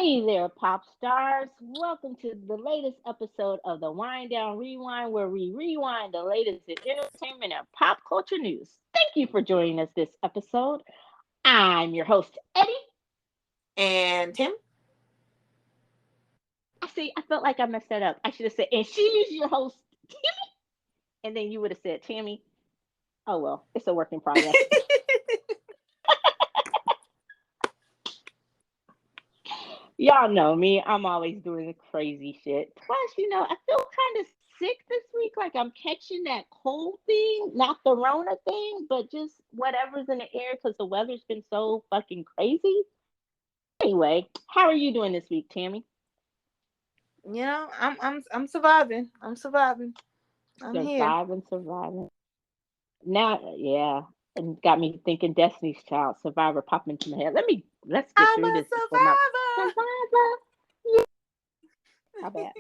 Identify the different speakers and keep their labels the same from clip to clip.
Speaker 1: Hey there, pop stars. Welcome to the latest episode of the Wind Down Rewind, where we rewind the latest in entertainment and pop culture news. Thank you for joining us this episode. I'm your host, Eddie.
Speaker 2: And Tim?
Speaker 1: I see, I felt like I messed that up. I should have said, and she's your host, Timmy. And then you would have said, Tammy. Oh, well, it's a work in progress. Y'all know me. I'm always doing crazy shit. Plus, I feel kind of sick this week. Like I'm catching that cold thing, not the Rona thing, but just whatever's in the air because the weather's been so fucking crazy. Anyway, how are you doing this week, Tammy?
Speaker 2: I'm surviving. I'm here.
Speaker 1: Surviving. Now, yeah, and got me thinking Destiny's Child, Survivor, popping into my head. Let's get
Speaker 2: I'm
Speaker 1: through
Speaker 2: a
Speaker 1: this before my
Speaker 2: survivor.
Speaker 1: Survivor. How bad?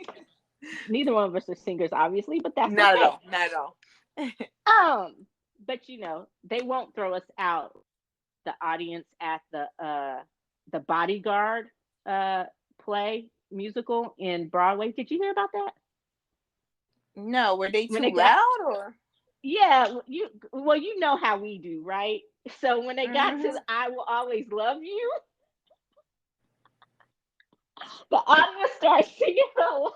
Speaker 1: Neither one of us are singers, obviously, but that's
Speaker 2: Not
Speaker 1: okay.
Speaker 2: at all.
Speaker 1: But they won't throw us out. The audience at the Bodyguard play musical in Broadway. Did you hear about that?
Speaker 2: No, were they
Speaker 1: When
Speaker 2: too
Speaker 1: they got
Speaker 2: loud or?
Speaker 1: Yeah, you know how we do, right? So when they got to
Speaker 2: Mm-hmm.
Speaker 1: the "I Will Always Love You," the audience started singing along.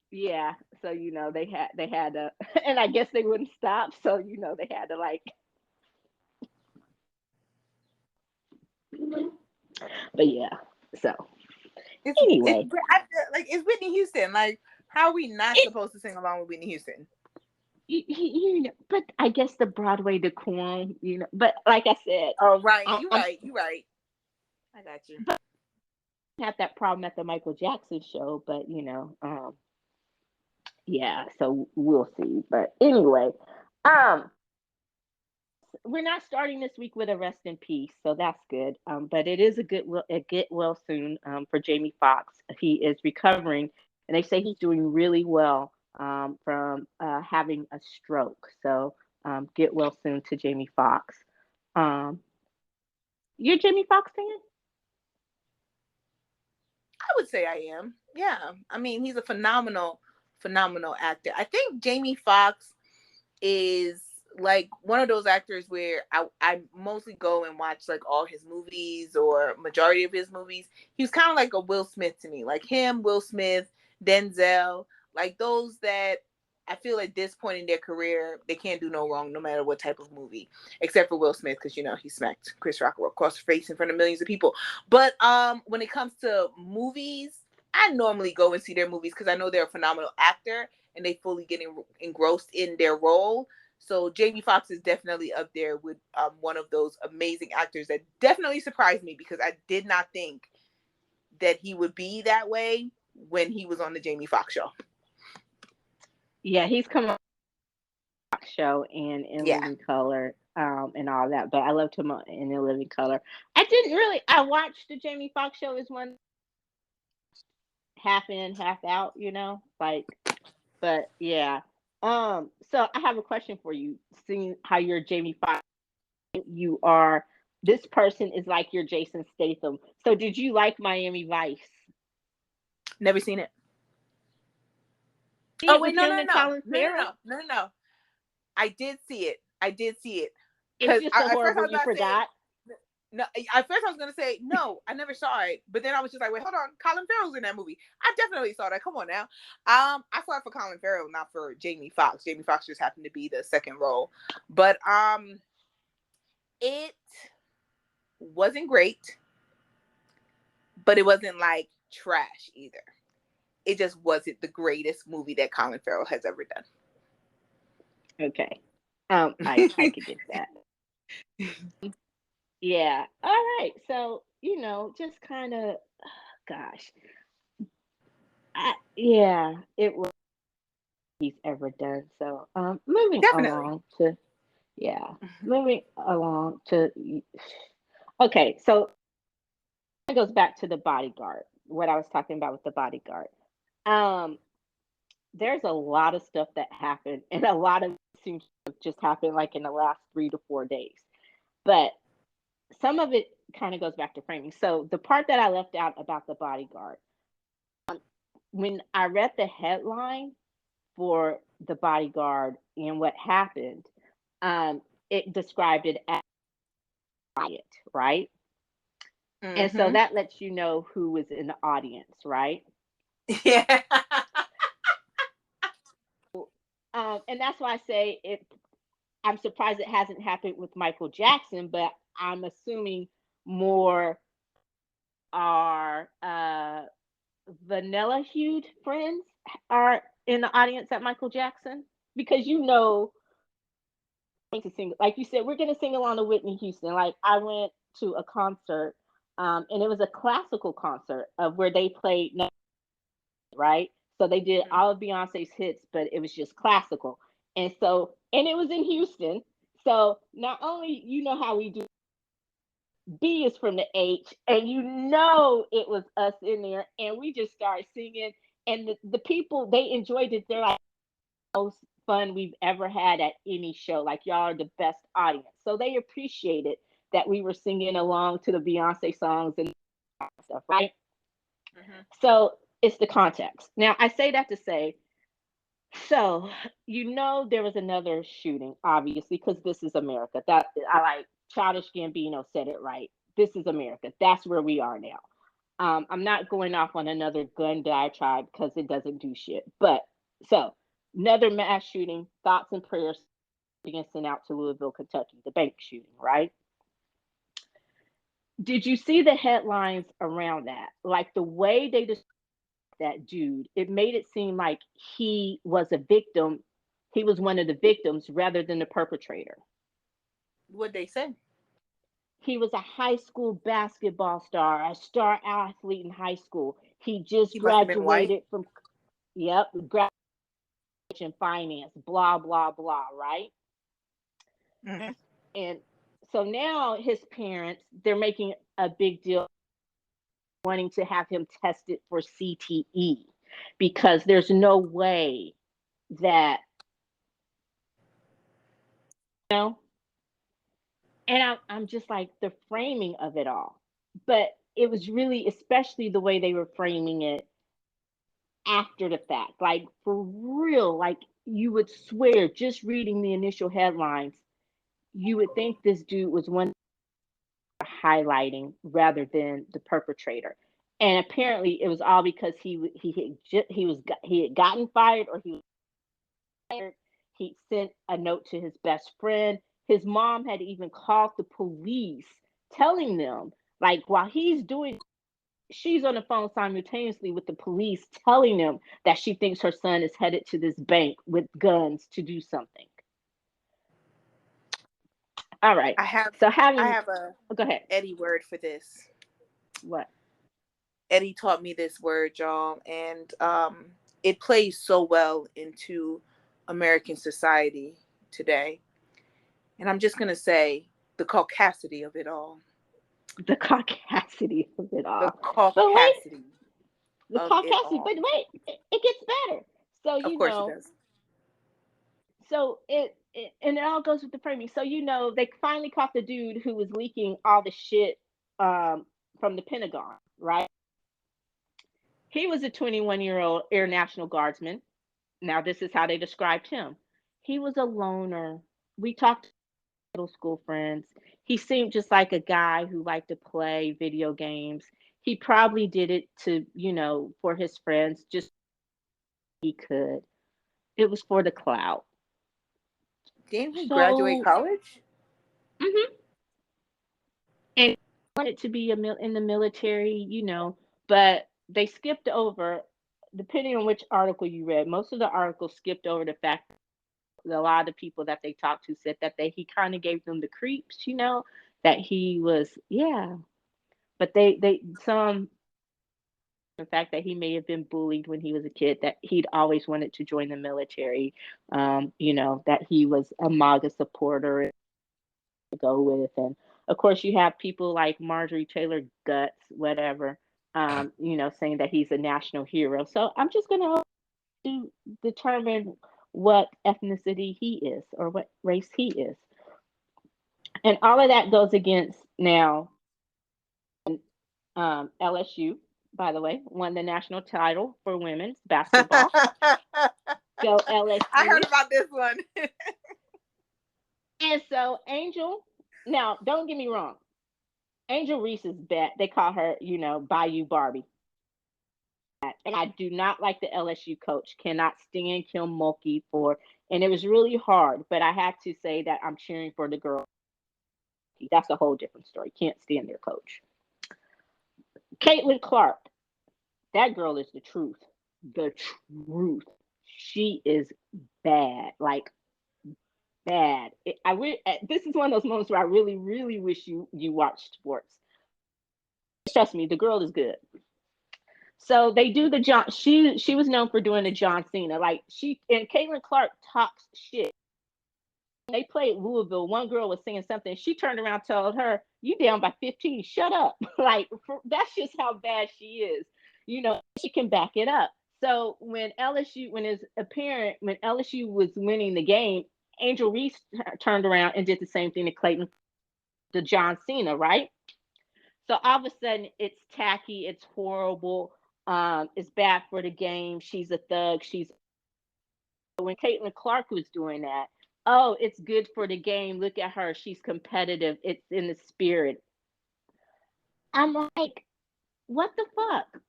Speaker 1: Yeah, so they had to, and I guess they wouldn't stop, so they had to like. But yeah, so
Speaker 2: It's
Speaker 1: anyway,
Speaker 2: like it's Whitney Houston. Like, how are we not
Speaker 1: it,
Speaker 2: supposed to sing along with Whitney Houston?
Speaker 1: but I guess the Broadway decorum, But like I said,
Speaker 2: Oh, right.
Speaker 1: I'm,
Speaker 2: You
Speaker 1: I'm
Speaker 2: right. You right. I got you.
Speaker 1: but I have that problem at the Michael Jackson show, but yeah, so we'll see. But anyway, um, we're not starting this week with a rest in peace, so that's good. But it is a get well soon for Jamie Foxx. He is recovering, and they say he's doing really well from having a stroke. So get well soon to Jamie Foxx. Um, you're a Jamie Foxx fan?
Speaker 2: I would say I am. Yeah. I mean, he's a phenomenal actor. I think Jamie Foxx is like one of those actors where I mostly go and watch like all his movies or majority of his movies. He was kind of like a Will Smith to me, like him, Will Smith, Denzel, like those that I feel at this point in their career they can't do no wrong no matter what type of movie, except for Will Smith because he smacked Chris Rock across the face in front of millions of people. But when it comes to movies, I normally go and see their movies because I know they're a phenomenal actor and they fully get engrossed in their role. So Jamie Foxx is definitely up there with one of those amazing actors that definitely surprised me because I did not think that he would be that way when he was on the Jamie Foxx show.
Speaker 1: Yeah, he's come on the show and in
Speaker 2: Yeah.
Speaker 1: Living Color and all that, but I loved him in the Living Color. I didn't really. I watched the Jamie Foxx show as one half in, half out. Like. But yeah. So I have a question for you. Seeing how you're Jamie Foxx, you are this person is like your Jason Statham. So did you like Miami Vice?
Speaker 2: Never seen it.
Speaker 1: See
Speaker 2: Oh
Speaker 1: it
Speaker 2: wait,
Speaker 1: with
Speaker 2: no,
Speaker 1: him
Speaker 2: no,
Speaker 1: and
Speaker 2: no,
Speaker 1: Colin
Speaker 2: no, no,
Speaker 1: Farrell?
Speaker 2: no, no, no. I did see it.
Speaker 1: It's
Speaker 2: Because
Speaker 1: just so
Speaker 2: at first I
Speaker 1: horrible
Speaker 2: was
Speaker 1: you
Speaker 2: about to say
Speaker 1: forgot.
Speaker 2: no. At first I was gonna say no. I never saw it, but then I was just like, wait, hold on. Colin Farrell's in that movie. I definitely saw that. Come on now. I saw it for Colin Farrell, not for Jamie Foxx. Jamie Foxx just happened to be the second role, but it wasn't great, but it wasn't like trash either. It just wasn't the greatest movie that Colin Farrell has ever done.
Speaker 1: Okay. I could get that. Yeah. All right. So, just kind of gosh. Yeah, it was he's ever done. So,
Speaker 2: Definitely.
Speaker 1: yeah, moving along to okay, so it goes back to the bodyguard. What I was talking about with the bodyguard. Um, there's a lot of stuff that happened in a lot of seems to have just happened like in the last 3 to 4 days. But some of it kind of goes back to framing. So the part that I left out about the bodyguard, when I read the headline for the bodyguard and what happened, um, it described it as a riot, right? And so
Speaker 2: Mm-hmm.
Speaker 1: that lets you know who was in the audience, right?
Speaker 2: Yeah.
Speaker 1: And that's why I say it. I'm surprised it hasn't happened with Michael Jackson, but I'm assuming more our vanilla hued friends are in the audience at Michael Jackson, because to sing, like you said, we're going to sing along to Whitney Houston. Like I went to a concert, and it was a classical concert of where they played, right? So they did all of Beyonce's hits, but it was just classical. And it was in Houston. So not only how we do, B is from the H, and it was us in there, and we just started singing, and the people, they enjoyed it. They're like, most fun we've ever had at any show. Like y'all are the best audience. So they appreciated that we were singing along to the Beyonce songs and stuff, right?
Speaker 2: Mm-hmm.
Speaker 1: So it's the context. Now I say that to say, so there was another shooting, obviously, because this is America. That I like. Childish Gambino said it right. This is America. That's where we are now. I'm not going off on another gun diatribe because it doesn't do shit. But so another mass shooting. Thoughts and prayers being sent out to Louisville, Kentucky, the bank shooting, right? Did you see the headlines around that? Like the way they described that dude, it made it seem like he was a victim. He was one of the victims rather than the perpetrator.
Speaker 2: What they said?
Speaker 1: He was a high school basketball star, a star athlete in high school. He just
Speaker 2: He must have been white.
Speaker 1: graduated from, yep, graduation in finance, blah, blah, blah, right?
Speaker 2: Mm-hmm.
Speaker 1: And so now his parents, they're making a big deal wanting to have him tested for CTE, because there's no way that, you know, and I'm just like the framing of it all. But it was really, especially the way they were framing it after the fact, like for real, like you would swear just reading the initial headlines, you would think this dude was one highlighting rather than the perpetrator. And apparently, it was all because he had gotten fired, or he was fired. He sent a note to his best friend. His mom had even called the police, telling them, like, while he's doing, she's on the phone simultaneously with the police, telling them that she thinks her son is headed to this bank with guns to do something. All right.
Speaker 2: I have
Speaker 1: So
Speaker 2: I
Speaker 1: having,
Speaker 2: have a
Speaker 1: oh, go ahead.
Speaker 2: Eddie word for this.
Speaker 1: What?
Speaker 2: Eddie taught me this word, y'all, and it plays so well into American society today. And I'm just gonna say the caucasity of it all.
Speaker 1: The caucasity of it
Speaker 2: The
Speaker 1: all. But wait,
Speaker 2: caucasity
Speaker 1: the
Speaker 2: of it
Speaker 1: caucasity, but
Speaker 2: all.
Speaker 1: wait, it gets better. So
Speaker 2: Of course it does.
Speaker 1: and it all goes with the framing. So they finally caught the dude who was leaking all the shit, um, from the Pentagon, right? He was a 21-year-old Air National Guardsman. Now this is how they described him. He was a loner. We talked to middle school friends. He seemed just like a guy who liked to play video games. He probably did it to, for his friends, just he could. It was for the clout.
Speaker 2: Didn't he graduate
Speaker 1: So,
Speaker 2: college?
Speaker 1: mhm. And wanted to be in the military, but they skipped over, depending on which article you read. Most of the articles skipped over the fact that a lot of the people that they talked to said that he kind of gave them the creeps, that he was, yeah. But they some the fact that he may have been bullied when he was a kid, that he'd always wanted to join the military, that he was a MAGA supporter to go with. And of course, you have people like Marjorie Taylor Guts, whatever, saying that he's a national hero. So I'm just going to determine what ethnicity he is or what race he is. And all of that goes against now LSU, by the way, won the national title for women's basketball. Go
Speaker 2: I heard
Speaker 1: LSU.
Speaker 2: about this one.
Speaker 1: And so Angel, now don't get me wrong, Angel Reese is bad. They call her, Bayou Barbie. And I do not like the LSU coach. Cannot stand Kim Mulkey for, and it was really hard. But I have to say that I'm cheering for the girl. That's a whole different story. Can't stand their coach. Caitlin Clark, that girl is the truth. The truth. She is bad. Like bad. This is one of those moments where I really, really wish you watched sports. Trust me, the girl is good. So they do the John. She was known for doing the John Cena. Like she and Caitlin Clark talks shit. They played Louisville. One girl was saying something. She turned around, told her, "You down by 15? Shut up!" Like that's just how bad she is. She can back it up. So when it's apparent when LSU was winning the game, Angel Reese turned around and did the same thing to Clayton, to John Cena, right? So all of a sudden, it's tacky, it's horrible, it's bad for the game. She's a thug. When Caitlin Clark was doing that, oh, it's good for the game. Look at her. She's competitive. It's in the spirit. I'm like, what the fuck?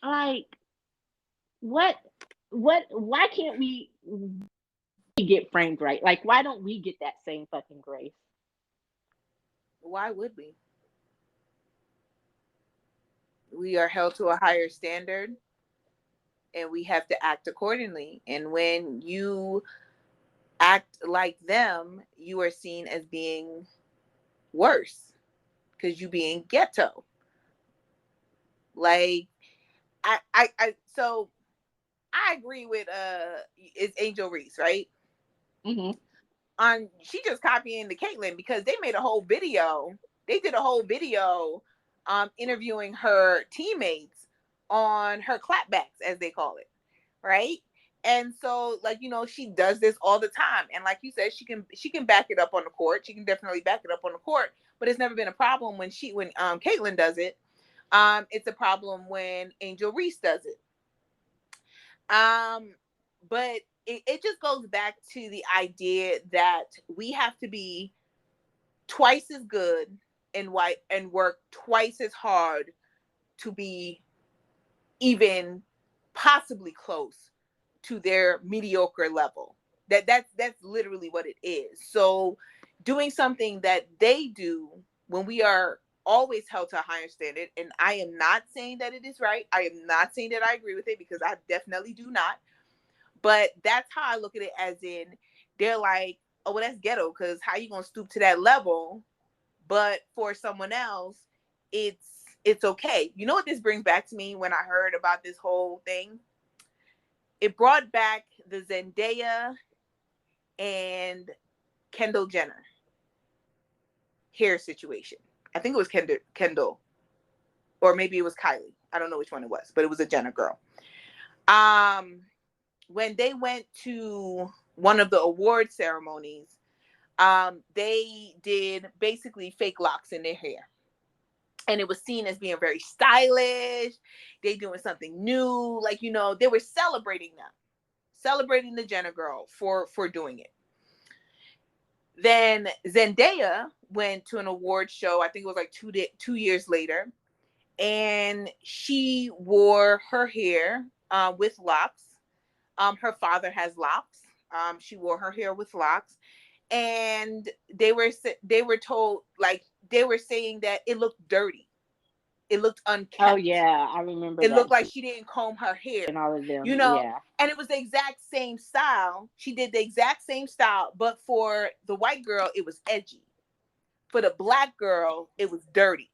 Speaker 1: Like, what, why can't we get framed right? Like, why don't we get that same fucking grace?
Speaker 2: Why would we? We are held to a higher standard and we have to act accordingly. And when you act like them, you are seen as being worse because you being ghetto. Like so I agree with it's Angel Reese, right?
Speaker 1: Mm-hmm.
Speaker 2: She just copying the Caitlyn because they made a whole video. They did a whole video interviewing her teammates on her clapbacks, as they call it, right? And so, like, she does this all the time. And like you said, she can back it up on the court. She can definitely back it up on the court, but it's never been a problem when Caitlyn does it. It's a problem when Angel Reese does it. But it just goes back to the idea that we have to be twice as good and work twice as hard to be even possibly close to their mediocre level. That's literally what it is. So doing something that they do when we are always held to a higher standard, and I am not saying that it is right. I am not saying that I agree with it because I definitely do not. But that's how I look at it, as in they're like, oh, well, that's ghetto because how you gonna stoop to that level? But for someone else, it's okay. You know what this brings back to me when I heard about this whole thing? It brought back the Zendaya and Kendall Jenner hair situation. I think it was Kendall, or maybe it was Kylie. I don't know which one it was, but it was a Jenner girl. When they went to one of the award ceremonies, they did basically fake locks in their hair. And it was seen as being very stylish. They doing something new. Like, they were celebrating them. Celebrating the Jenner girl for doing it. Then Zendaya went to an award show, I think it was like 2 years later. And she wore her hair with locks. Her father has locks. She wore her hair with locks. And they were told, like, they were saying that it looked dirty. It looked unkept.
Speaker 1: Oh yeah, I remember
Speaker 2: It
Speaker 1: that
Speaker 2: looked like she didn't comb her hair,
Speaker 1: and all of them. Yeah.
Speaker 2: and it was the exact same style. She did the exact same style, but for the white girl, it was edgy. For the black girl, it was dirty.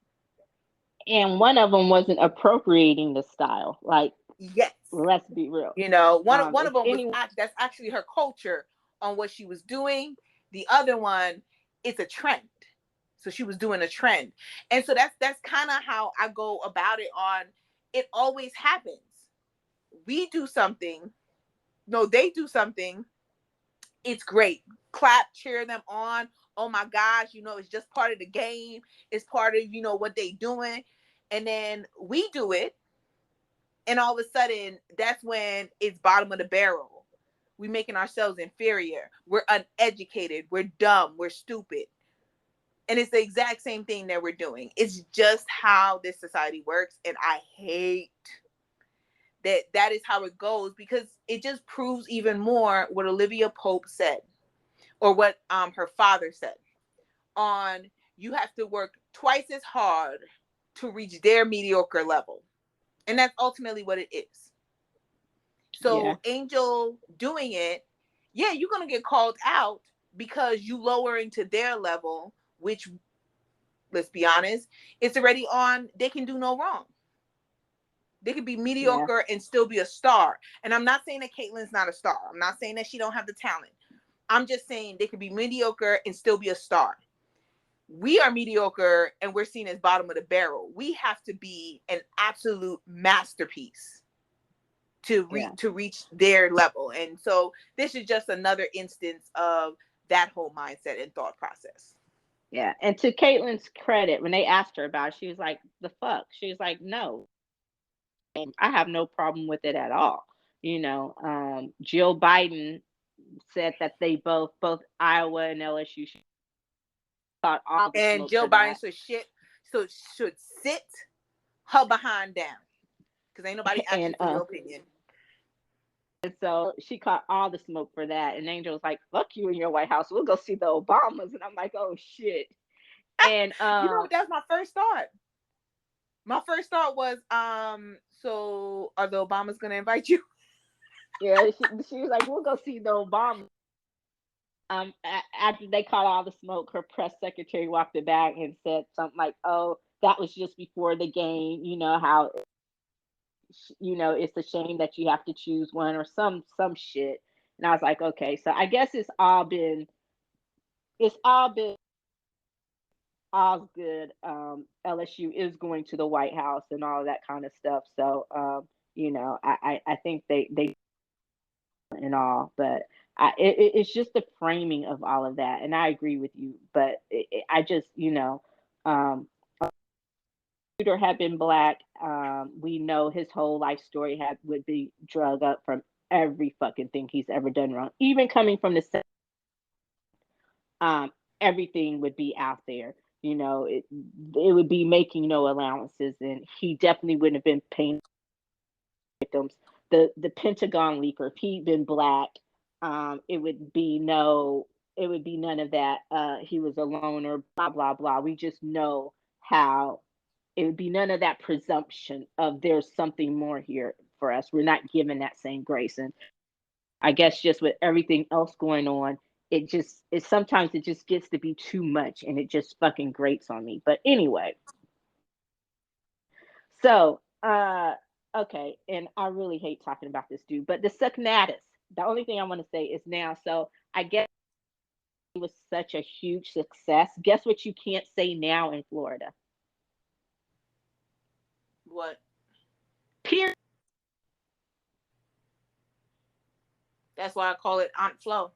Speaker 1: And one of them wasn't appropriating the style. Like,
Speaker 2: Yes.
Speaker 1: let's be real.
Speaker 2: One of
Speaker 1: If
Speaker 2: them was
Speaker 1: anyone,
Speaker 2: that's actually her culture on what she was doing. The other one, it's a trend. So she was doing a trend. And so that's kind of how I go about it. On it always happens. We do something, No, they do something. It's great. Clap, cheer them on. Oh my gosh, it's just part of the game. It's part of, what they doing. And then we do it. And all of a sudden, that's when it's bottom of the barrel. We making ourselves inferior. We're uneducated. We're dumb. We're stupid. And it's the exact same thing that we're doing. It's just how this society works. And I hate that is how it goes, because it just proves even more what Olivia Pope said, or what her father said, on you have to work twice as hard to reach their mediocre level. And that's ultimately what it is.
Speaker 1: Yeah.
Speaker 2: So Angel doing it, yeah, you're going to get called out because you lowering to their level, which, let's be honest, it's already on, they can do no wrong. They could be
Speaker 1: Yeah.
Speaker 2: mediocre and still be a star. And I'm not saying that Caitlyn's not a star. I'm not saying that she don't have the talent. I'm just saying they could be mediocre and still be a star. We are mediocre and we're seen as bottom of the barrel. We have to be an absolute masterpiece to
Speaker 1: Yeah.
Speaker 2: reach their level. And so this is just another instance of that whole mindset and thought process.
Speaker 1: Yeah. And to Caitlyn's credit, when they asked her about it, she was like, the fuck? She was like, no, I have no problem with it at all. Jill Biden said that they both Iowa and LSU got all the
Speaker 2: And
Speaker 1: smoke
Speaker 2: Joe
Speaker 1: for
Speaker 2: Biden
Speaker 1: that.
Speaker 2: should sit her behind down, because ain't nobody asked you
Speaker 1: And
Speaker 2: for your opinion.
Speaker 1: so she caught all the smoke for that. And Angel was like, fuck you in your White House. We'll go see the Obamas. And I'm like, oh shit. And
Speaker 2: That's my first thought. My first thought was, so are the Obamas gonna invite you?
Speaker 1: yeah, she was like, we'll go see the Obamas. After they caught all the smoke, her press secretary walked it back and said something like, oh, that was just before the game. You know how it's a shame that you have to choose one, or some shit. And I was like, okay, so I guess it's all been all good. LSU is going to the White House and all of that kind of stuff. So I think they and all, but it's just the framing of all of that, and I agree with you. But I just Shooter had been black. We know his whole life story would be drug up from every fucking thing he's ever done wrong. Even coming from um, everything would be out there. It would be making no allowances, and he definitely wouldn't have been paying victims. The Pentagon leaker, if he'd been black, it would be no, it would be none of that. He was a loner, blah blah blah. We just know how it would be none of that presumption of there's something more here for us. We're not given that same grace. And I guess just with everything else going on, it sometimes it just gets to be too much, and it just fucking grates on me. But anyway, so okay, and I really hate talking about this dude, but the Sucknatus. The only thing I want to say is now. So I guess it was such a huge success. Guess what you can't say now in Florida?
Speaker 2: What?
Speaker 1: Period.
Speaker 2: That's why I call it Aunt Flo.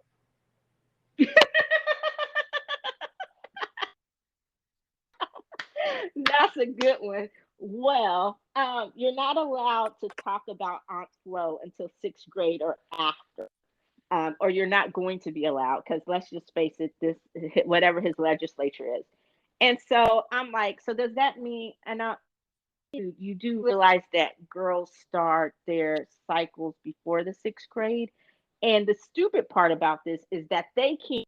Speaker 1: That's a good one. Well, you're not allowed to talk about Aunt Flo until sixth grade or after, or you're not going to be allowed because let's just face it, this whatever his legislature is. And so I'm like, so does that mean? And you do realize that girls start their cycles before the sixth grade, and the stupid part about this is that they can't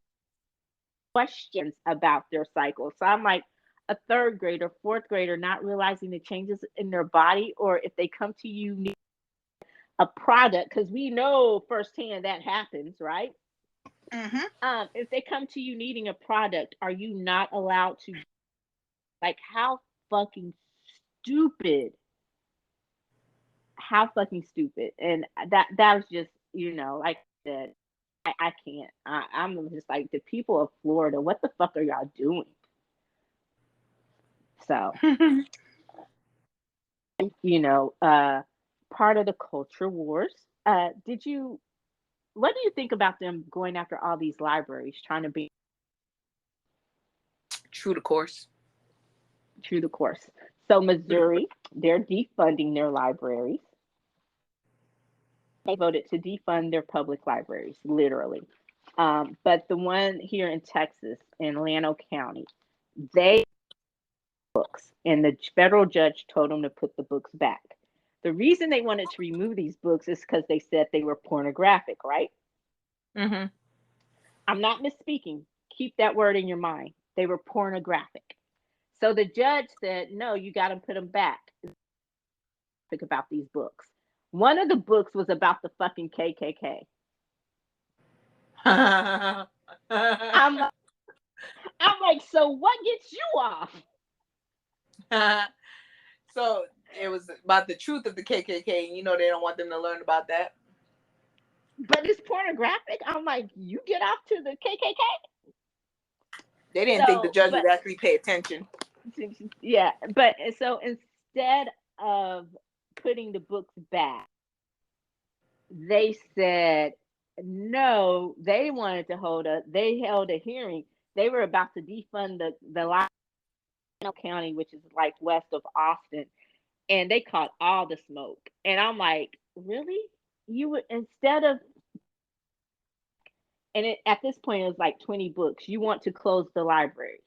Speaker 1: questions about their cycle. So I'm like, a third grader, fourth grader, not realizing the changes in their body, or if they come to you need a product, because we know firsthand that happens, right?
Speaker 2: Mm-hmm.
Speaker 1: If they come to you needing a product, are you not allowed to? Like, how fucking stupid? How fucking stupid? And that was just, like I said, I can't. I'm just like, the people of Florida, what the fuck are y'all doing? So you know, uh, part of the culture wars. Did you? what do you think about them going after all these libraries, trying to be
Speaker 2: True to course.
Speaker 1: true to course? So
Speaker 2: True to course.
Speaker 1: Missouri, they're defunding their libraries. They voted to defund their public libraries, literally. But the one here in Texas, in Llano County, they books, and the federal judge told them to put the books back. The reason they wanted to remove these books is because they said they were pornographic, right?
Speaker 2: Mm-hmm.
Speaker 1: I'm not misspeaking. Keep that word in your mind. They were pornographic. So the judge said, no, you got to put them back. Think about these books. One of the books was about the fucking KKK. I'm, I'm like, so what gets you off?
Speaker 2: So it was about the truth of the KKK, and they don't want them to learn about that.
Speaker 1: But it's pornographic. I'm like, you get off to the KKK.
Speaker 2: They didn't think the
Speaker 1: So,
Speaker 2: judge
Speaker 1: but
Speaker 2: would actually pay attention.
Speaker 1: yeah, but so instead of putting the books back, they said no. They wanted to they held a hearing. They were about to defund the Lionel County, which is like west of Austin, and they caught all the smoke. And I'm like, really? You would, instead of, and at this point it was like 20 books. You want to close the libraries?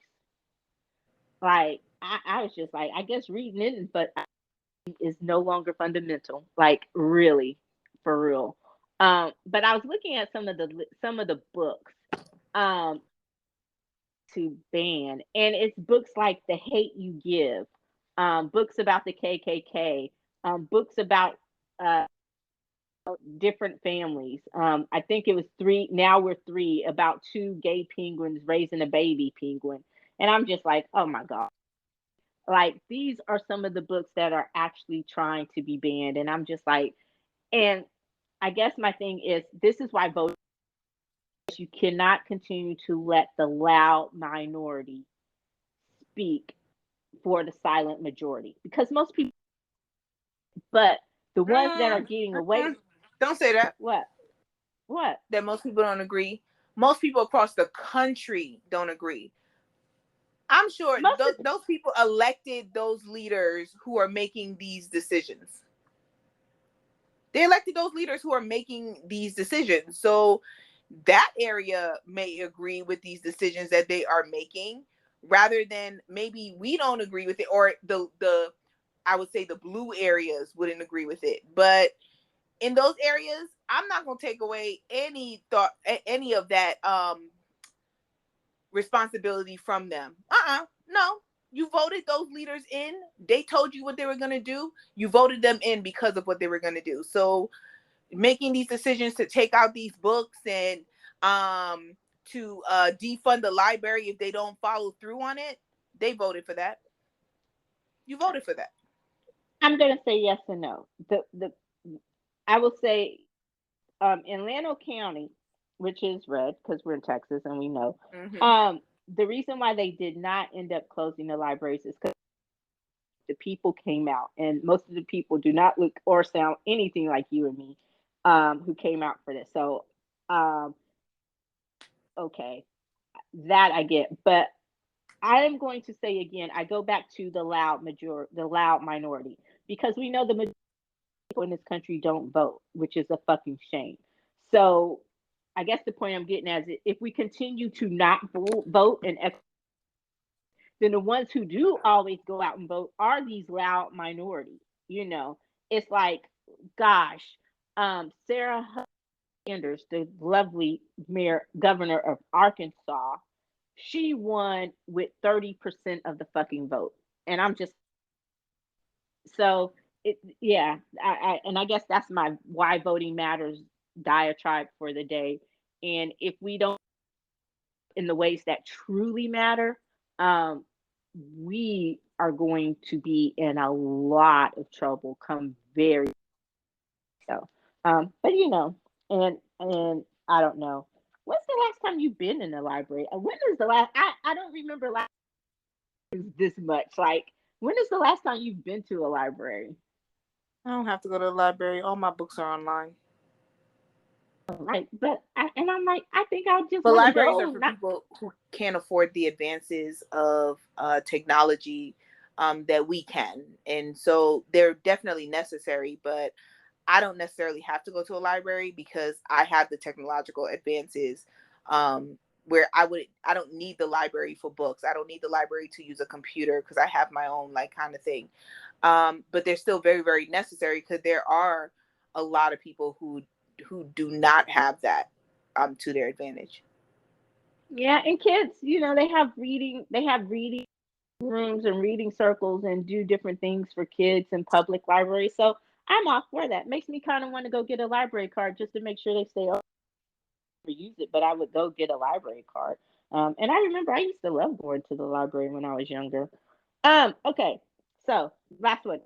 Speaker 1: Like I was just like, I guess reading it, but is no longer fundamental. Like really, for real. But I was looking at some of the books um to ban, and it's books like The Hate You Give, books about the KKK, books about uh different families. I think it was three. Now we're three, about two gay penguins raising a baby penguin, and I'm just like, oh my god. Like these are some of the books that are actually trying to be banned, and I'm just like, and I guess my thing is this is why voting, you cannot continue to let the loud minority speak for the silent majority, because most people, but the ones that are getting away,
Speaker 2: Don't say that.
Speaker 1: what what
Speaker 2: That most people don't agree. Most people across the country don't agree. I'm sure
Speaker 1: most of
Speaker 2: those people elected those leaders who are making these decisions. They elected those leaders who are making these decisions. So that area may agree with these decisions that they are making, rather than maybe we don't agree with it, or the I would say the blue areas wouldn't agree with it. But in those areas, I'm not going to take away any of that responsibility from them. No. You voted those leaders in. They told you what they were going to do. You voted them in because of what they were going to do. So making these decisions to take out these books and to defund the library if they don't follow through on it, they voted for that. You voted for that.
Speaker 1: I'm going to say yes and no. The I will say in Llano County, which is red because we're in Texas and we know,
Speaker 2: Mm-hmm.
Speaker 1: the reason why they did not end up closing the libraries is because the people came out, and most of the people do not look or sound anything like you and me, who came out for this. So, um, okay, that I get, but I am going to say again, I go back to the loud minority, because we know the majority of people in this country don't vote, which is a fucking shame. So, I guess the point I'm getting at is, if we continue to not vote and then the ones who do always go out and vote are these loud minorities. You know, it's like, gosh, Sarah Sanders, the lovely mayor governor of Arkansas, she won with 30% of the fucking vote, and I'm just, so it, yeah, and I guess that's my why voting matters diatribe for the day. And if we don't, in the ways that truly matter, um, we are going to be in a lot of trouble come very so. But and I don't know. When's the last time you've been in the library? When is the last? I don't remember last this much. Like, when is the last time you've been to a library?
Speaker 2: I don't have to go to the library. All my books are online.
Speaker 1: Right. And I'm like, I think I just
Speaker 2: But
Speaker 1: want to
Speaker 2: libraries are
Speaker 1: go.
Speaker 2: for
Speaker 1: Not,
Speaker 2: people who can't afford the advances of technology that we can. And so they're definitely necessary, but I don't necessarily have to go to a library because I have the technological advances where I don't need the library for books. I don't need the library to use a computer because I have my own like kind of thing. But they're still very, very necessary because there are a lot of people who do not have that to their advantage.
Speaker 1: yeah, and kids, they have reading rooms and reading circles and do different things for kids in public libraries. So I'm all for that. Makes me kind of want to go get a library card just to make sure they stay open to use it. But I would go get a library card. And I remember I used to love going to the library when I was younger. Okay, so last one.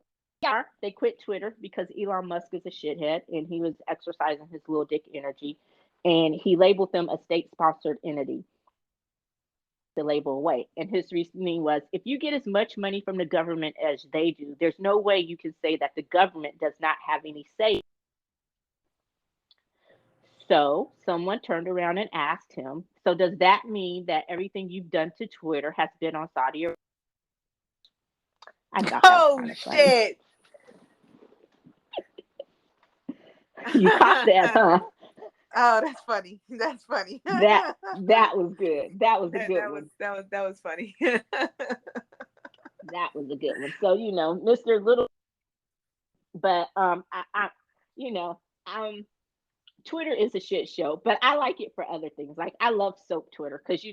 Speaker 1: They quit Twitter because Elon Musk is a shithead and he was exercising his little dick energy, and he labeled them a state-sponsored entity. The label away. And his reasoning was, if you get as much money from the government as they do, there's no way you can say that the government does not have any say. So someone turned around and asked him, so does that mean that everything you've done to Twitter has been on Saudi Arabia? I thought that was
Speaker 2: Oh
Speaker 1: kind of funny.
Speaker 2: shit.
Speaker 1: You caught that, huh?
Speaker 2: Oh, that's funny. That's funny.
Speaker 1: That was good. That was a good one.
Speaker 2: That was funny.
Speaker 1: That was a good one. So Mr. Little, but you know, um, Twitter is a shit show, but I like it for other things. Like I love soap Twitter because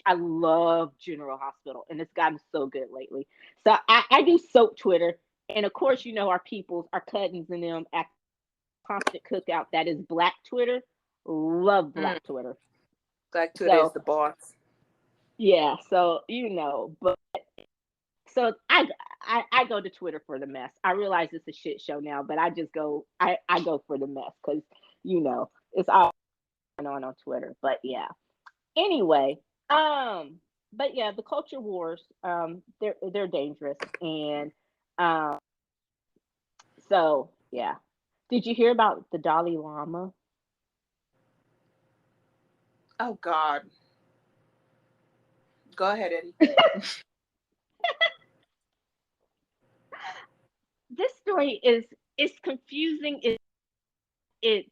Speaker 1: I love General Hospital, and it's gotten so good lately. So I do soap Twitter, and of course, our peoples, our cousins, and them at constant cookout. That is Black Twitter. Love
Speaker 2: Mm,
Speaker 1: Black Twitter.
Speaker 2: Black Twitter is
Speaker 1: So
Speaker 2: the boss.
Speaker 1: yeah, so but so I go to Twitter for the mess. I realize it's a shit show now, but I just go I go for the mess because it's all going on Twitter. But yeah, anyway, but yeah, the culture wars, they're dangerous, and um, so yeah. Did you hear about the Dalai Lama?
Speaker 2: Oh God. Go ahead, Eddie.
Speaker 1: This story is confusing. It's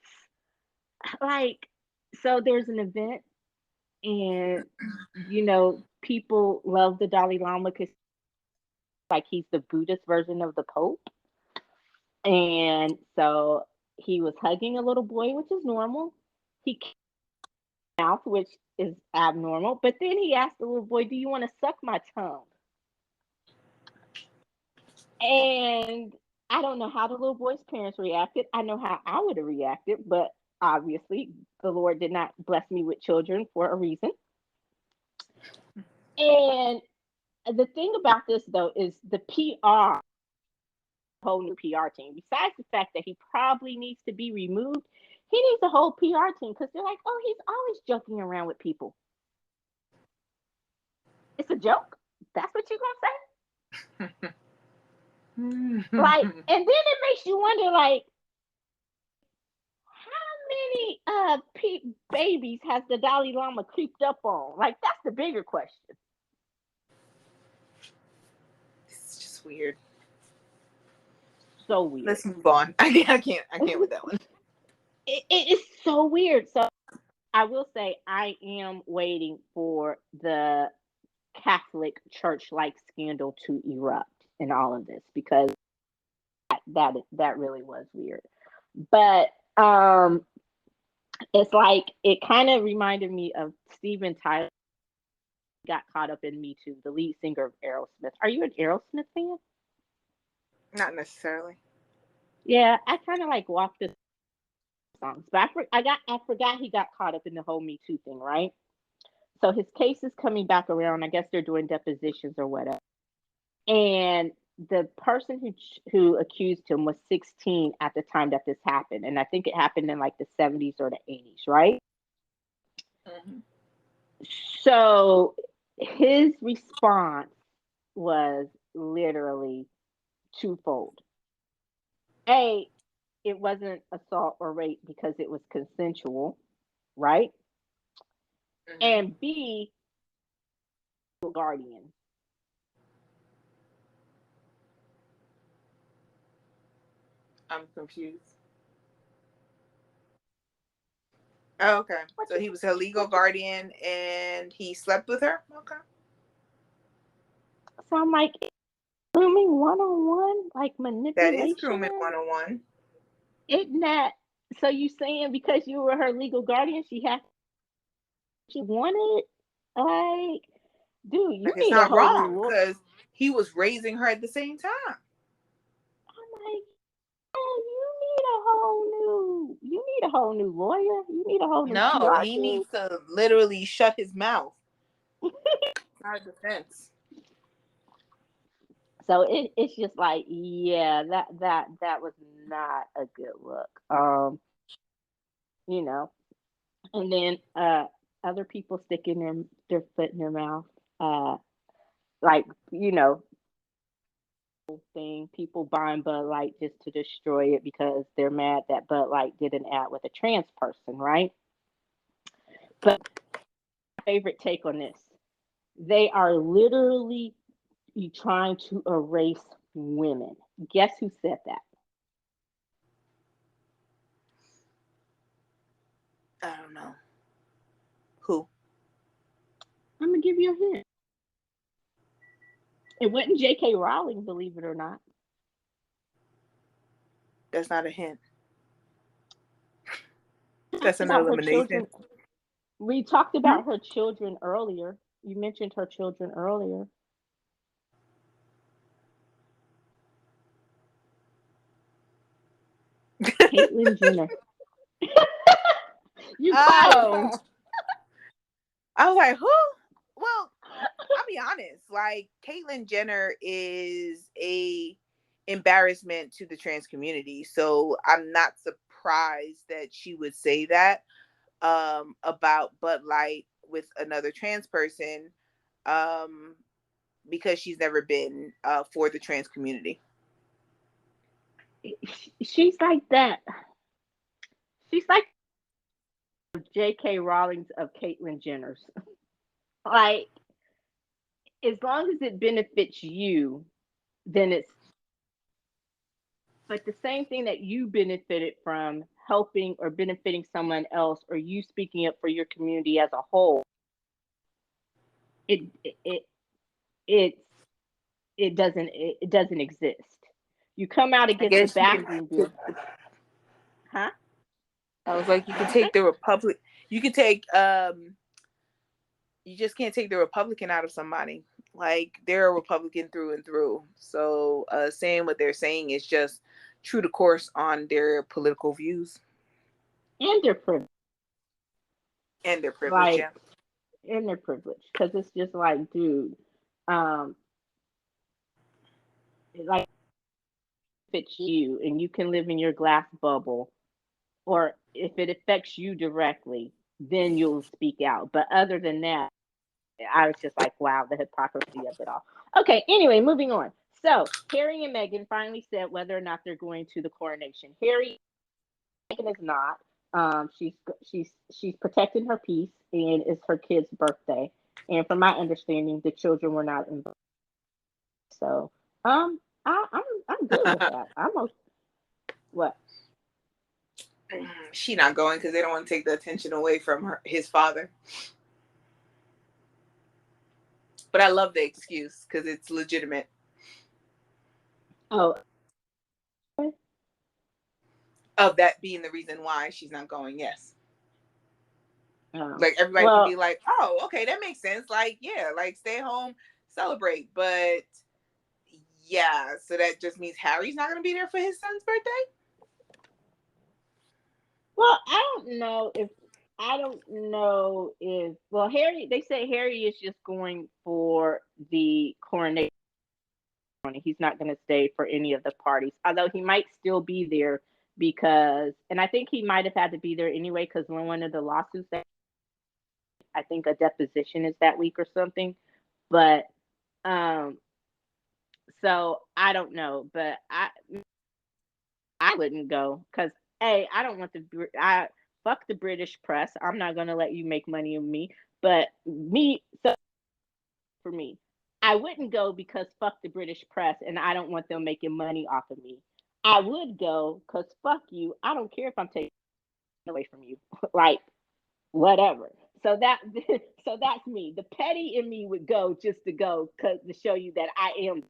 Speaker 1: like, so there's an event, and people love the Dalai Lama because like he's the Buddhist version of the Pope, and so he was hugging a little boy, which is normal. He mouth, which is abnormal. But then he asked the little boy, "Do you want to suck my tongue?" And I don't know how the little boy's parents reacted. I know how I would have reacted, but obviously the Lord did not bless me with children for a reason. And the thing about this though is the PR, whole new PR team. Besides the fact that he probably needs to be removed, he needs a whole PR team because they're like, "Oh, he's always joking around with people. It's a joke. That's what you're gonna say?" Like, and then it makes you wonder, like, how many babies has the Dalai Lama creeped up on? Like, that's the bigger question.
Speaker 2: It's just weird.
Speaker 1: So weird.
Speaker 2: Let's move on. I can't with that one.
Speaker 1: It is so weird. So I will say I am waiting for the Catholic Church like scandal to erupt in all of this because that really was weird. But it's like it kind of reminded me of Steven Tyler got caught up in Me Too, the lead singer of Aerosmith. Are you an Aerosmith fan?
Speaker 2: Not necessarily.
Speaker 1: Yeah, I kind of like walked the songs, but I forgot he got caught up in the whole Me Too thing, right? So his case is coming back around. I guess they're doing depositions or whatever. And the person who accused him was 16 at the time that this happened, and I think it happened in like the 70s or the 80s, right?
Speaker 2: Mm-hmm.
Speaker 1: So his response was literally twofold. A, it wasn't assault or rape because it was consensual, right?
Speaker 2: Mhm.
Speaker 1: And B, guardian.
Speaker 2: I'm confused. Oh, okay.
Speaker 1: What
Speaker 2: So
Speaker 1: you
Speaker 2: he was her legal
Speaker 1: what you
Speaker 2: guardian and he slept with her? Okay.
Speaker 1: so I'm like grooming 101, like
Speaker 2: That is grooming
Speaker 1: manipulation?
Speaker 2: 101.
Speaker 1: Isn't that so you saying because you were her legal guardian, she wanted? Like, dude, you
Speaker 2: Like, it's
Speaker 1: need a
Speaker 2: not
Speaker 1: whole new
Speaker 2: wrong
Speaker 1: look.
Speaker 2: because he was raising her at the same time.
Speaker 1: I'm like, oh, you need a whole new lawyer. You need a whole new
Speaker 2: No,
Speaker 1: PR
Speaker 2: he
Speaker 1: team.
Speaker 2: needs to literally shut his mouth. Not a defense.
Speaker 1: So it's just like, yeah, that was not a good look. You know, and then other people sticking their foot in their mouth. Uh, like, you know, thing, people buying Bud Light just to destroy it because they're mad that Bud Light did an ad with a trans person, right? But my favorite take on this, they are literally trying to erase women. Guess who said that?
Speaker 2: I don't know. Who?
Speaker 1: I'm gonna give you a hint. It wasn't J.K. Rowling, believe it or not.
Speaker 2: That's not a hint. That's
Speaker 1: Talked
Speaker 2: an
Speaker 1: about her
Speaker 2: elimination.
Speaker 1: children. We talked
Speaker 2: Hmm?
Speaker 1: about her children earlier. You mentioned her children earlier. Caitlyn Jenner. You quiet,
Speaker 2: Oh,
Speaker 1: huh?
Speaker 2: I was like, who? Well, I'll be honest. Like, Caitlyn Jenner is a embarrassment to the trans community, so I'm not surprised that she would say that about Bud Light with another trans person, um, because she's never been for the trans community.
Speaker 1: She's like that. She's like J.K. Rowling's of Caitlyn Jenner's. Like, as long as it benefits you, then it's. But the same thing that you benefited from helping or benefiting someone else, or you speaking up for your community as a whole, it it it it's it doesn't exist. You come out
Speaker 2: I
Speaker 1: against the
Speaker 2: guess you can.
Speaker 1: bathroom bill, huh?
Speaker 2: I was like, you can
Speaker 1: What you say?
Speaker 2: take the Republic. You can take. You just can't take the Republican out of somebody. Like, they're a Republican through and through. So saying what they're saying is just true to course on their political views
Speaker 1: And their privilege,
Speaker 2: and their privilege.
Speaker 1: like
Speaker 2: Yeah.
Speaker 1: and their privilege, because it's just like, dude, um, like fits you, and you can live in your glass bubble, or if it affects you directly, then you'll speak out. But other than that, I was just like, wow, the hypocrisy of it all. Okay, anyway, moving on. So Harry and Meghan finally said whether or not they're going to the coronation. Harry, Meghan is not. She's protecting her peace, and it's her kid's birthday. And from my understanding, the children were not invited. So, I'm good with that. What?
Speaker 2: She not going because they don't want to take the attention away from his father. But I love the excuse because it's legitimate.
Speaker 1: Oh,
Speaker 2: Of that being the reason why she's not going. Yes.
Speaker 1: oh.
Speaker 2: Like, everybody can be
Speaker 1: Well,
Speaker 2: like, oh, okay, that makes sense. Like, yeah, like, stay home, celebrate. But yeah, so that just means Harry's not going to be there for his son's birthday.
Speaker 1: well, I don't know if well, Harry. They say Harry is just going for the coronation. He's not going to stay for any of the parties, although he might still be there because, and I think he might have had to be there anyway because one of the lawsuits that I think a deposition is that week or something. But so I don't know, but I wouldn't go because hey, I don't want I fuck the British press. I'm not gonna let you make money on me. But me, so for me, I wouldn't go because fuck the British press, and I don't want them making money off of me. I would go because fuck you. I don't care if I'm taking away from you, like whatever. So that so that's me. The petty in me would go just to go cause to show you that I am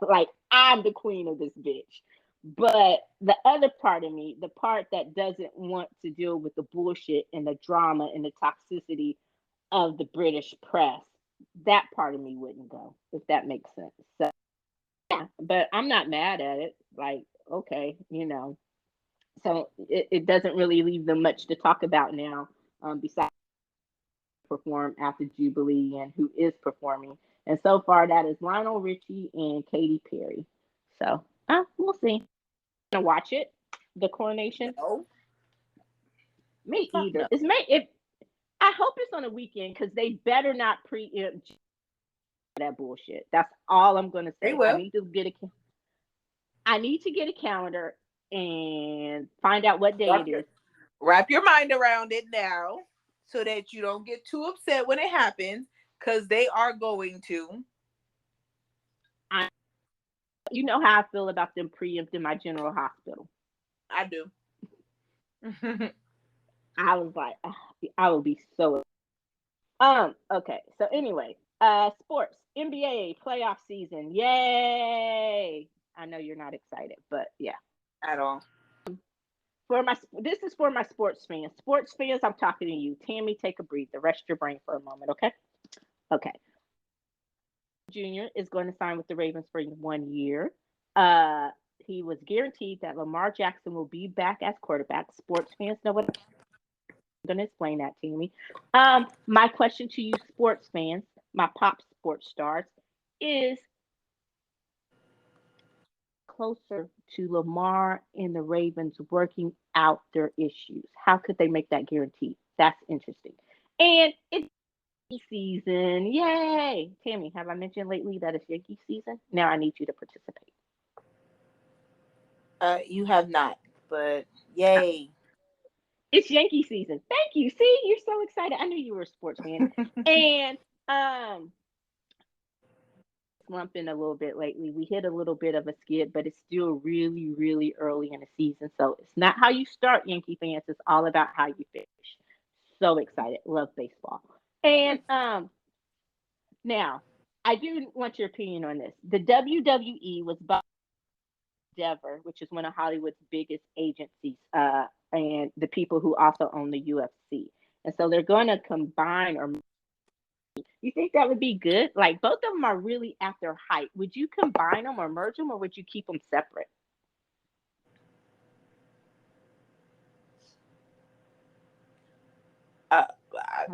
Speaker 1: like I'm the queen of this bitch. But the other part of me, the part that doesn't want to deal with the bullshit and the drama and the toxicity of the British press, that part of me wouldn't go, if that makes sense. So yeah, but I'm not mad at it. Like, okay, So it doesn't really leave them much to talk about now, besides perform after Jubilee and who is performing. And so far, that is Lionel Richie and Katy Perry. So we'll see. Gonna watch it, The Coronation.
Speaker 2: No,
Speaker 1: Me
Speaker 2: fuck
Speaker 1: either.
Speaker 2: no.
Speaker 1: It's May. If I hope it's on a weekend because they better not preempt that bullshit. That's all I'm gonna
Speaker 2: They
Speaker 1: say.
Speaker 2: will.
Speaker 1: I need to get a calendar and find out what day
Speaker 2: Wrap
Speaker 1: it
Speaker 2: your,
Speaker 1: is.
Speaker 2: wrap your mind around it now so that you don't get too upset when it happens, because they are going to.
Speaker 1: You know how I feel about them preempting my general hospital.
Speaker 2: I do.
Speaker 1: I was like, I would be so. Okay. So anyway, sports, NBA playoff season, yay! I know you're not excited, but yeah.
Speaker 2: At all.
Speaker 1: This is for my sports fans. Sports fans, I'm talking to you. Tammy, take a breather. Rest your brain for a moment, okay? Okay. Junior is going to sign with the Ravens for 1 year. Uh, he was guaranteed that Lamar Jackson will be back as quarterback. Sports fans know what I'm going to explain that to me. My question to you, sports fans, my pop sports stars, is closer to Lamar and the Ravens working out their issues. How could they make that guarantee? That's interesting. And it's season. Yay! Tammy, have I mentioned lately that it's Yankee season? Now I need you to participate.
Speaker 2: You have not, but
Speaker 1: Uh,
Speaker 2: yay.
Speaker 1: It's Yankee season. Thank you. See, you're so excited. I knew you were a sports fan. And um slumping a little bit lately. We hit a little bit of a skid, but it's still really, really early in the season. So it's not how you start, Yankee fans. It's all about how you finish. So excited. Love baseball. And now I do want your opinion on this. The WWE was bought by Endeavor, which is one of Hollywood's biggest agencies, and the people who also own the UFC. And so they're going to combine or you think that would be good? Like both of them are really at their height. Would you combine them or merge them, or would you keep them separate?
Speaker 2: Uh,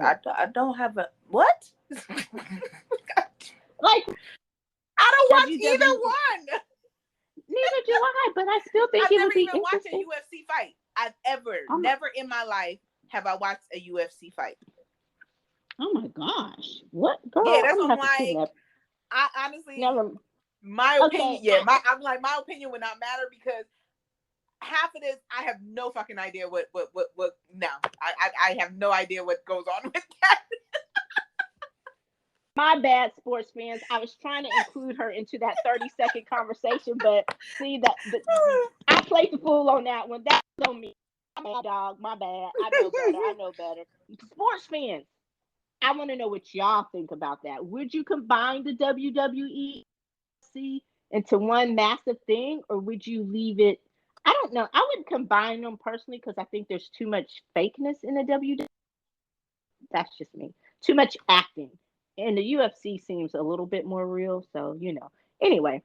Speaker 2: I don't have a what?
Speaker 1: Like
Speaker 2: I don't watch either
Speaker 1: WWE,
Speaker 2: one.
Speaker 1: neither do I, but I still think
Speaker 2: I've
Speaker 1: it
Speaker 2: never
Speaker 1: would be
Speaker 2: even watched a
Speaker 1: interesting.
Speaker 2: UFC fight. I've
Speaker 1: Oh my,
Speaker 2: never in my life have I watched a UFC fight.
Speaker 1: oh my gosh, what
Speaker 2: Yeah,
Speaker 1: girl?
Speaker 2: that's
Speaker 1: I'm
Speaker 2: what
Speaker 1: gonna
Speaker 2: I'm
Speaker 1: have to see
Speaker 2: like.
Speaker 1: that.
Speaker 2: I honestly,
Speaker 1: Never.
Speaker 2: my opinion,
Speaker 1: Okay,
Speaker 2: yeah, I'm like my opinion would not matter because half of this I have no fucking idea what. No, I have no idea what goes on with that.
Speaker 1: my bad, sports fans. I was trying to include her into that 30-second conversation, but see that I played the fool on that one. That's on me. My bad, dog. My bad. I know better. I know better. Sports fans, I want to know what y'all think about that. Would you combine the WWE into one massive thing, or would you leave it? I don't know. I would combine them personally because I think there's too much fakeness in the WWE. That's just me. Too much acting. And the UFC seems a little bit more real. So, Anyway,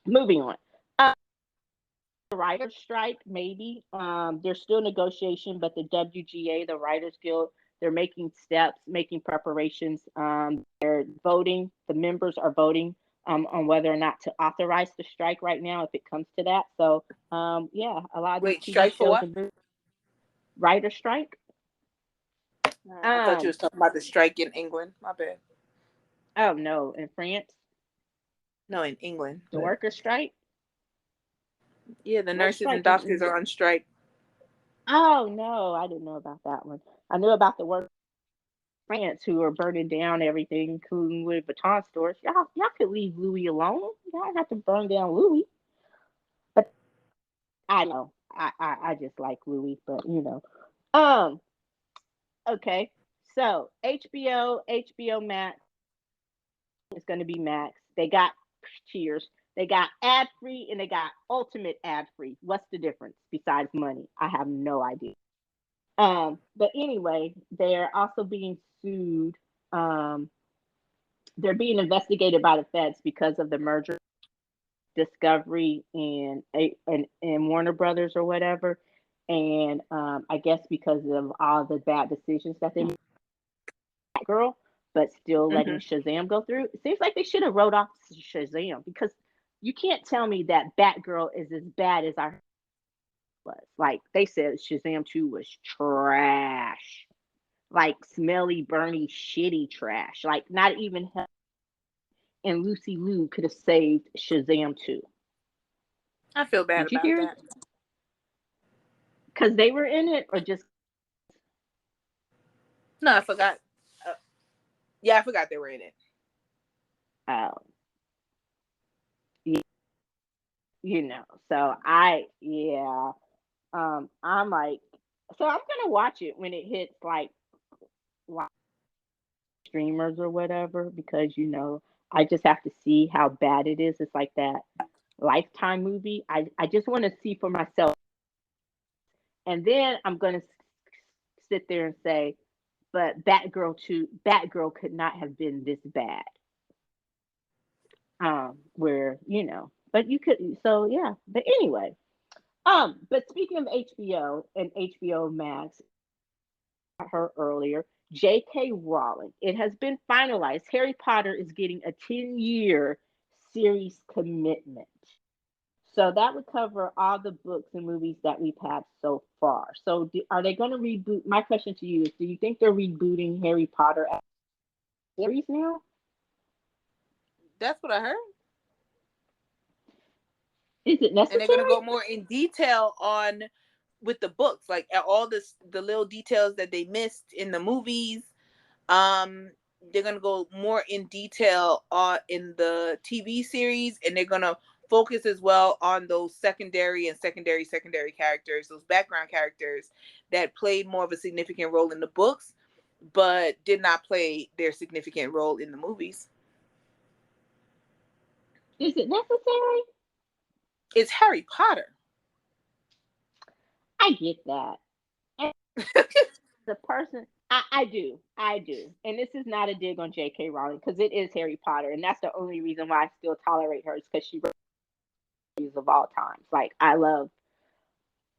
Speaker 1: moving on. The writers' strike, maybe. There's still negotiation, but the WGA, the Writers Guild, they're making steps, making preparations. They're voting. The members are voting on whether or not to authorize the strike right now, if it comes to that. So, yeah, a lot of these
Speaker 2: Wait,
Speaker 1: TV
Speaker 2: strike for
Speaker 1: shows
Speaker 2: what?
Speaker 1: and writer strike.
Speaker 2: I thought you
Speaker 1: Um,
Speaker 2: was talking about the strike in England. My bad.
Speaker 1: oh no, in France,
Speaker 2: No, in England.
Speaker 1: the
Speaker 2: But
Speaker 1: workers' strike.
Speaker 2: Yeah, the
Speaker 1: What
Speaker 2: nurses and
Speaker 1: strike is
Speaker 2: doctors
Speaker 1: in?
Speaker 2: are on strike.
Speaker 1: Oh no, I didn't know about that one. I knew about the work in France who are burning down everything, including Louis Vuitton stores. Y'all could leave Louis alone. Y'all don't have to burn down Louis. But I know. I just like Louis, but Um, okay. So HBO Max is gonna be Max. They got cheers. They got ad free and they got ultimate ad free. What's the difference besides money? I have no idea. But anyway, they're also being sued. Um, they're being investigated by the feds because of the merger, Discovery and Warner Brothers or whatever. And I guess because of all the bad decisions that they made, girl, but still letting
Speaker 2: Hmm.
Speaker 1: Shazam go through. It seems like they should have wrote off Shazam because you can't tell me that Batgirl is as bad as I was. Like they said, Shazam 2 was trash. Like smelly, burny, shitty trash. Like not even Hell and Lucy Liu could have saved Shazam 2.
Speaker 2: I feel bad
Speaker 1: Did you
Speaker 2: about
Speaker 1: hear it?
Speaker 2: that.
Speaker 1: Because they were in it, or just
Speaker 2: No, I forgot. Uh, yeah, I forgot they were in it.
Speaker 1: uh, you, you know? So I, yeah, I'm like, so I'm gonna watch it when it hits like streamers or whatever because I just have to see how bad it is. It's like that Lifetime movie. I just want to see for myself, and then I'm gonna sit there and say, but Batgirl could not have been this bad. Where but you could, so yeah. But anyway, but speaking of HBO and HBO Max, I heard earlier, J.K. Rowling, it has been finalized. Harry Potter is getting a 10-year series commitment. So that would cover all the books and movies that we've had so far. So are they going to reboot? My question to you is, do you think they're rebooting Harry Potter as a series now?
Speaker 2: That's what I heard.
Speaker 1: Is it
Speaker 2: And they're gonna
Speaker 1: necessary?
Speaker 2: go more in detail on with the books, like all this the little details that they missed in the movies. They're gonna go more in detail in the TV series, and they're gonna focus as well on those secondary and secondary characters, those background characters that played more of a significant role in the books, but did not play their significant role in the movies.
Speaker 1: Is it necessary?
Speaker 2: It's Harry Potter.
Speaker 1: I get that. And the person, I do. And this is not a dig on J.K. Rowling because it is Harry Potter, and that's the only reason why I still tolerate her is because she wrote movies of all times. Like I love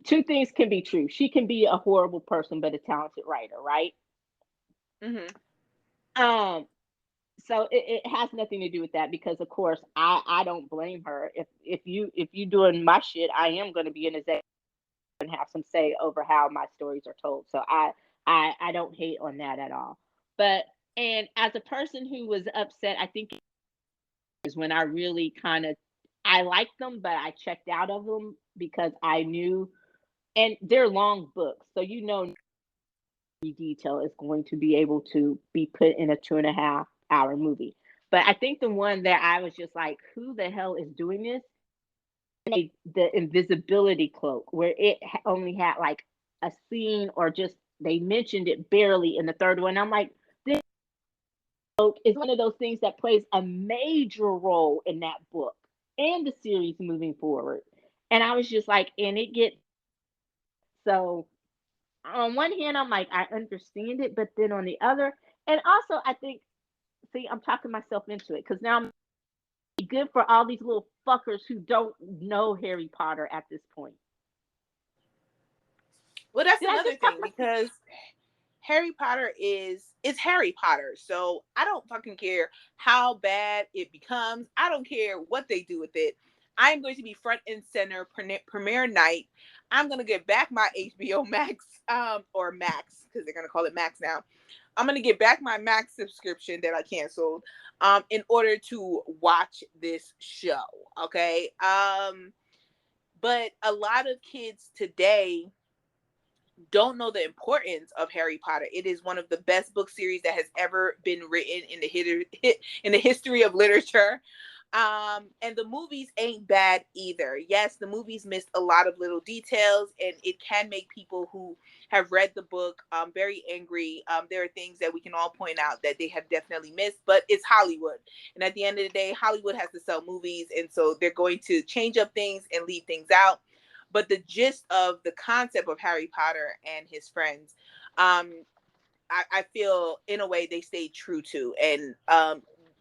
Speaker 1: two things can be true. She can be a horrible person, but a talented writer, right?
Speaker 2: Hmm.
Speaker 1: Um, so it has nothing to do with that because of course I don't blame her. If you doing my shit, I am gonna be an executive and have some say over how my stories are told. So I don't hate on that at all. But and as a person who was upset, I think it was when I really kind of I liked them, but I checked out of them because I knew, and they're long books, so detail is going to be able to be put in a 2.5 hour movie. But I think the one that I was just like, who the hell is doing this? The invisibility cloak, where it only had like a scene or just they mentioned it barely in the third one. I'm like, this cloak is one of those things that plays a major role in that book and the series moving forward. And I was just like, and it gets so on one hand, I'm like, I understand it, but then on the other, and also I think, see, I'm talking myself into it because now I'm good for all these little fuckers who don't know Harry Potter at this point.
Speaker 2: Well, that's
Speaker 1: Did I
Speaker 2: another
Speaker 1: just talk
Speaker 2: thing
Speaker 1: myself?
Speaker 2: because Harry Potter is it's Harry Potter. So I don't fucking care how bad it becomes. I don't care what they do with it. I'm going to be front and center premiere night. I'm going to get back my HBO Max or Max because they're going to call it Max now. I'm going to get back my Max subscription that I canceled in order to watch this show, okay? But a lot of kids today don't know the importance of Harry Potter. It is one of the best book series that has ever been written in the history of literature. And the movies ain't bad either. Yes, the movies missed a lot of little details, and it can make people who have read the book very angry. There are things that we can all point out that they have definitely missed, but it's Hollywood. And at the end of the day, Hollywood has to sell movies, and so they're going to change up things and leave things out. But the gist of the concept of Harry Potter and his friends, I feel in a way they stayed true to, and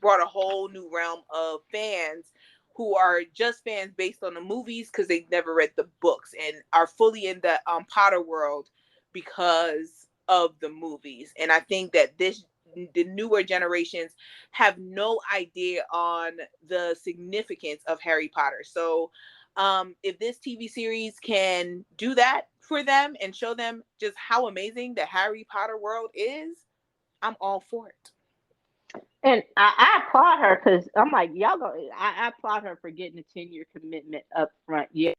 Speaker 2: brought a whole new realm of fans who are just fans based on the movies because they've never read the books and are fully in the Potter world because of the movies. And I think that the newer generations have no idea on the significance of Harry Potter. So if this TV series can do that for them and show them just how amazing the Harry Potter world is, I'm all for it.
Speaker 1: And I applaud her because I'm like, y'all go. I applaud her for getting a 10-year commitment up front. Yeah,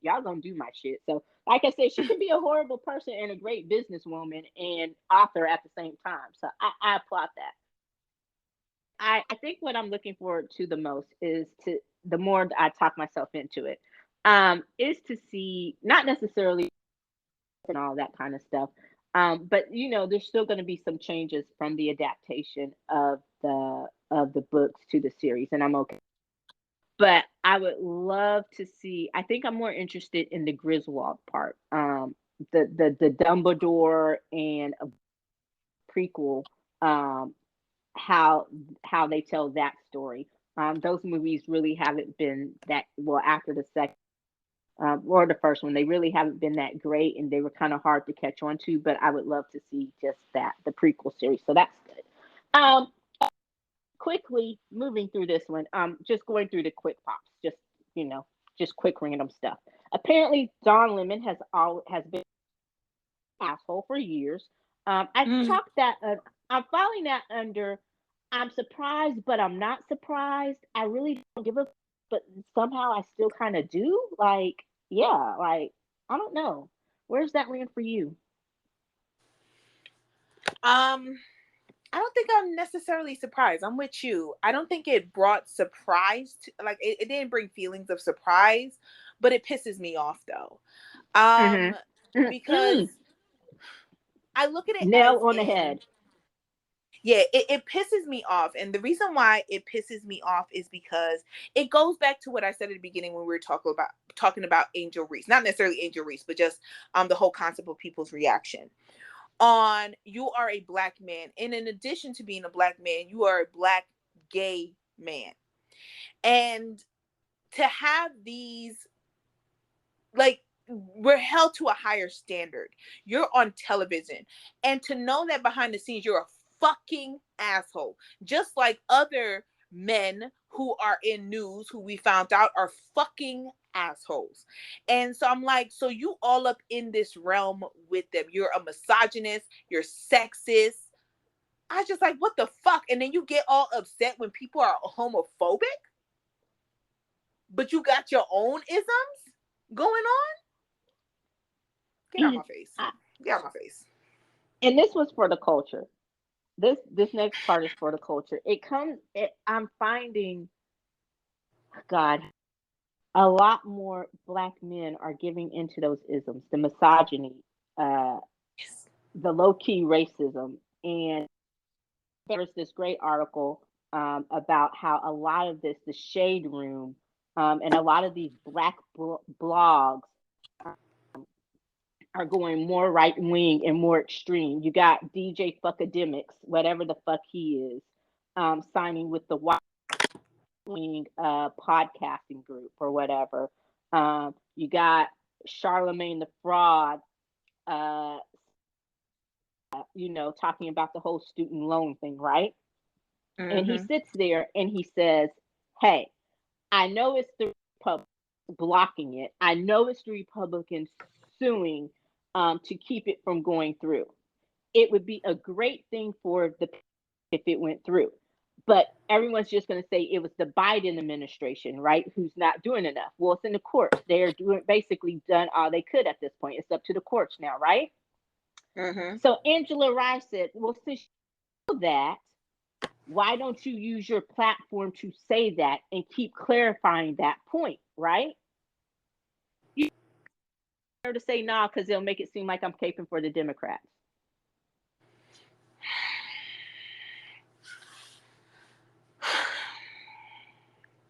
Speaker 1: y'all gonna do my shit. So, like I said, she could be a horrible person and a great businesswoman and author at the same time. So I applaud that. I think what I'm looking forward to the most is to the more I talk myself into it, is to see not necessarily and all that kind of stuff. But there's still going to be some changes from the adaptation of the books to the series, and I'm okay. But I would love to see. I think I'm more interested in the Griswold part, the Dumbledore and a prequel, um, how they tell that story. Those movies really haven't been that well after the second or the first one. They really haven't been that great, and they were kind of hard to catch on to. But I would love to see just that the prequel series. So that's good. Um, Quickly moving through this one. Just going through the quick pops. You know, just quick random stuff. Apparently, Don Lemon has been an asshole for years. I
Speaker 2: Mm.
Speaker 1: chalked that. I'm filing that under. I'm surprised, but I'm not surprised. I really don't give a, but somehow I still kind of do. Like, yeah, like I don't know. Where's that land for you?
Speaker 2: Um, I don't think I'm necessarily surprised. I'm with you. I don't think it brought surprise like it didn't bring feelings of surprise, but it pisses me off though. Um,
Speaker 1: Mm-hmm.
Speaker 2: because
Speaker 1: Mm-mm.
Speaker 2: I look at it as
Speaker 1: Nail on the
Speaker 2: in,
Speaker 1: head.
Speaker 2: yeah, it pisses me off. And the reason why it pisses me off is because it goes back to what I said at the beginning when we were talking about Angel Reese. Not necessarily Angel Reese, but just the whole concept of people's reaction. On you are a black man, and in addition to being a black man, you are a black gay man. And to have these, like, we're held to a higher standard. You're on television, and to know that behind the scenes you're a fucking asshole, just like other men who are in news who we found out are fucking assholes. And so I'm like, so you all up in this realm with them. You're a misogynist, you're sexist. I just like, what the fuck? And then you get all upset when people are homophobic, but you got your own isms going on. Get out my face.
Speaker 1: I-
Speaker 2: Get out my face.
Speaker 1: and this was for the culture. This next part is for the culture. I'm finding, God, a lot more black men are giving into those isms, the misogyny, uh,
Speaker 2: Yes.
Speaker 1: the low key racism. And there was this great article about how a lot of this, the shade room, and a lot of these black blogs are going more right wing and more extreme. You got DJ Fuckademics, whatever the fuck he is, signing with the white wing podcasting group or whatever. You got Charlemagne the Fraud, uh, talking about the whole student loan thing, right? And he
Speaker 2: Mm-hmm.
Speaker 1: sits there and he says, "Hey, I know it's the Republicans blocking it. I know it's the Republicans suing to keep it from going through. It would be a great thing for the if it went through. but everyone's just going to say it was the Biden administration, right, who's not doing enough. Well, it's in the courts. They're doing basically done all they could at this point. It's up to the courts now, right?
Speaker 2: Mm-hmm.
Speaker 1: So Angela Rice said, well, since you know that, why don't you use your platform to say that and keep clarifying that point, right? You her to say nah because they'll make it seem like I'm caping for the Democrats.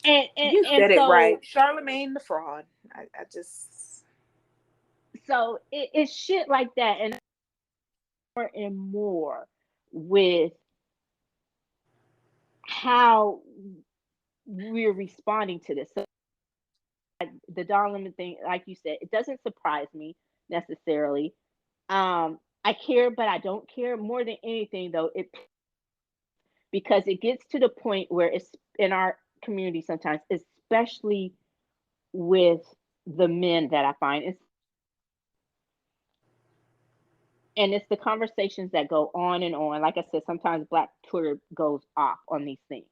Speaker 2: You
Speaker 1: And
Speaker 2: said it right.
Speaker 1: so
Speaker 2: Charlemagne the fraud. I just.
Speaker 1: it's shit like that, and more and more with how we're responding to this. So the Dalai Lama thing, like you said, it doesn't surprise me necessarily. I care, but I don't care more than anything, though. It because it gets to the point where it's in our community sometimes, especially with the men that I find it's and it's the conversations that go on and on. Like I said, sometimes Black Twitter goes off on these things.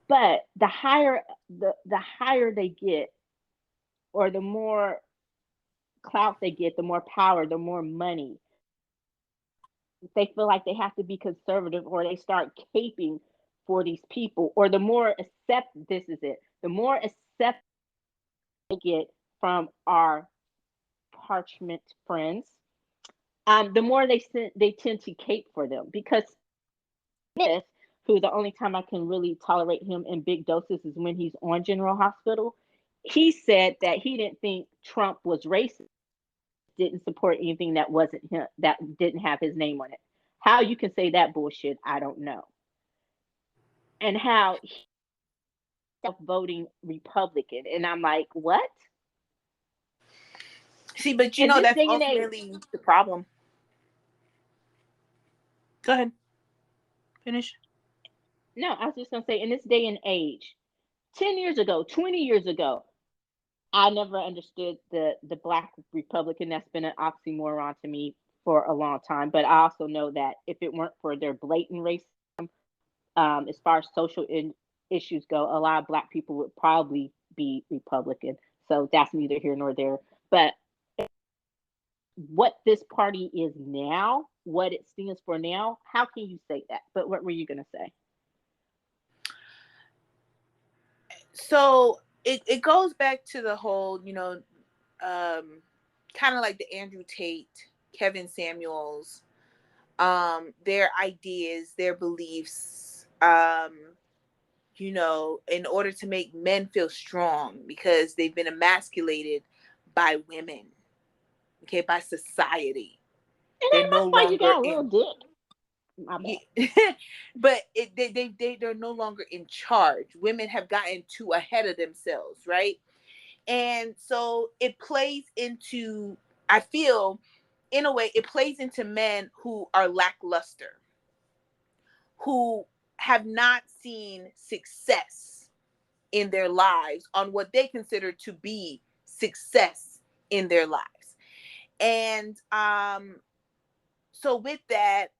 Speaker 1: But the higher they get, or the more clout they get, the more power, the more money, they feel like they have to be conservative, or they start caping for these people, or the more accept this is it, the more accept they get from our parchment friends, the more they tend to cape for them. Because Smith, who the only time I can really tolerate him in big doses is when he's on General Hospital, he said that he didn't think Trump was racist, didn't support anything that wasn't him, that didn't have his name on it. How you can say that bullshit, I don't know. And how he's voting Republican, and I'm like, what?
Speaker 2: See, but
Speaker 1: In this
Speaker 2: that's
Speaker 1: day and age,
Speaker 2: ultimately the problem. Go ahead. Finish.
Speaker 1: no, I was just gonna say, in this day and age, 10 years ago, 20 years ago, I never understood the Black Republican. That's been an oxymoron to me for a long time. But I also know that if it weren't for their blatant race, as far as issues go, a lot of Black people would probably be Republican. So that's neither here nor there. But what this party is now, what it stands for now, how can you say that? But what were you going to say?
Speaker 2: So it goes back to the whole, kind of like the Andrew Tate, Kevin Samuels, their ideas, their beliefs, in order to make men feel strong because they've been emasculated by women, okay, by society.
Speaker 1: And
Speaker 2: They're
Speaker 1: that's
Speaker 2: no
Speaker 1: why you
Speaker 2: longer
Speaker 1: got a real
Speaker 2: in.
Speaker 1: dick. My bad.
Speaker 2: But they're no longer in charge. Women have gotten too ahead of themselves, right? And so it plays into, I feel, in a way, it plays into men who are lackluster, who have not seen success in their lives on what they consider to be success in their lives. And so with that,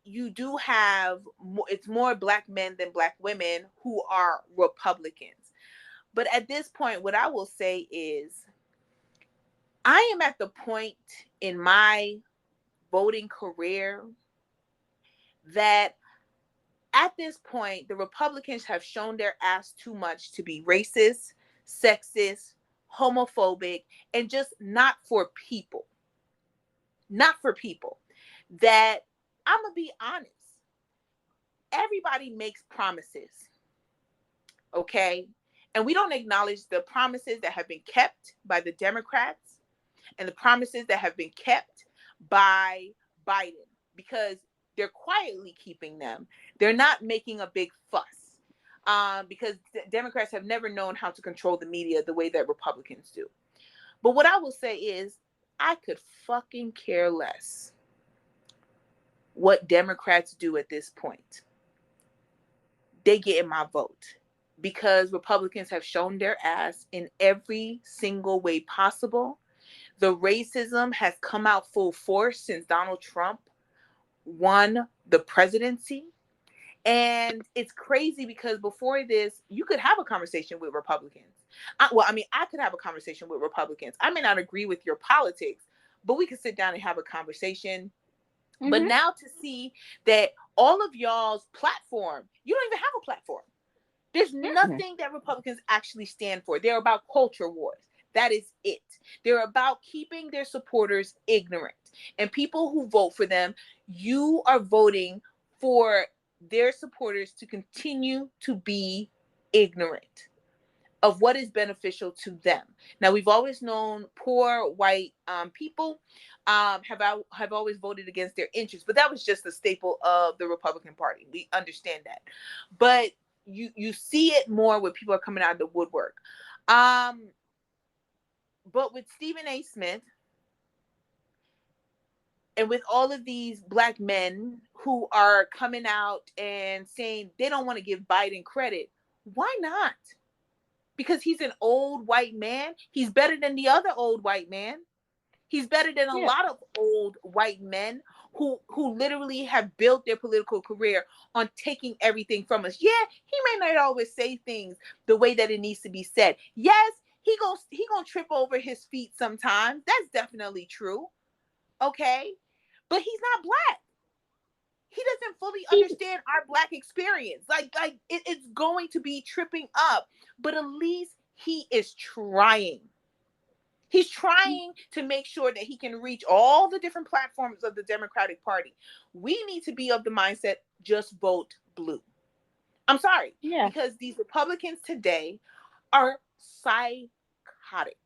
Speaker 2: you do have more, it's more Black men than Black women who are Republicans. But at this point, what I will say is I am at the point in my voting career that at this point, the Republicans have shown their ass too much to be racist, sexist, homophobic, and just not for people. Not for people. That I'm going to be honest. Everybody makes promises, okay? And we don't acknowledge the promises that have been kept by the Democrats and the promises that have been kept by Biden because they're quietly keeping them. They're not making a big fuss because Democrats have never known how to control the media the way that Republicans do. But what I will say is I could fucking care less what Democrats do at this point. They get in my vote because Republicans have shown their ass in every single way possible. The racism has come out full force since Donald Trump won the presidency. And it's crazy because before this, you could have a conversation with Republicans. I could have a conversation with Republicans. I may not agree with your politics, but we could sit down and have a conversation. But now to see that all of y'all's platform, you don't even have a platform. There's nothing that Republicans actually stand for. They're about culture wars. That is it. They're about keeping their supporters ignorant. And people who vote for them, you are voting for their supporters to continue to be ignorant of what is beneficial to them. Now, we've always known poor white people have always voted against their interests, but that was just a staple of the Republican Party. We understand that, but you see it more when people are coming out of the woodwork. But with Stephen A. Smith and with all of these Black men who are coming out and saying they don't want to give Biden credit, why not? Because he's an old white man. He's better than the other old white man. He's better than a lot of old white men who literally have built their political career on taking everything from us. Yeah, he may not always say things the way that it needs to be said. Yes, he gonna trip over his feet sometimes. That's definitely true. Okay, but he's not Black. He doesn't fully understand our Black experience. It's going to be tripping up, but at least he is trying. He's trying to make sure that he can reach all the different platforms of the Democratic Party. We need to be of the mindset, just vote blue. I'm sorry, because these Republicans today are psychotic.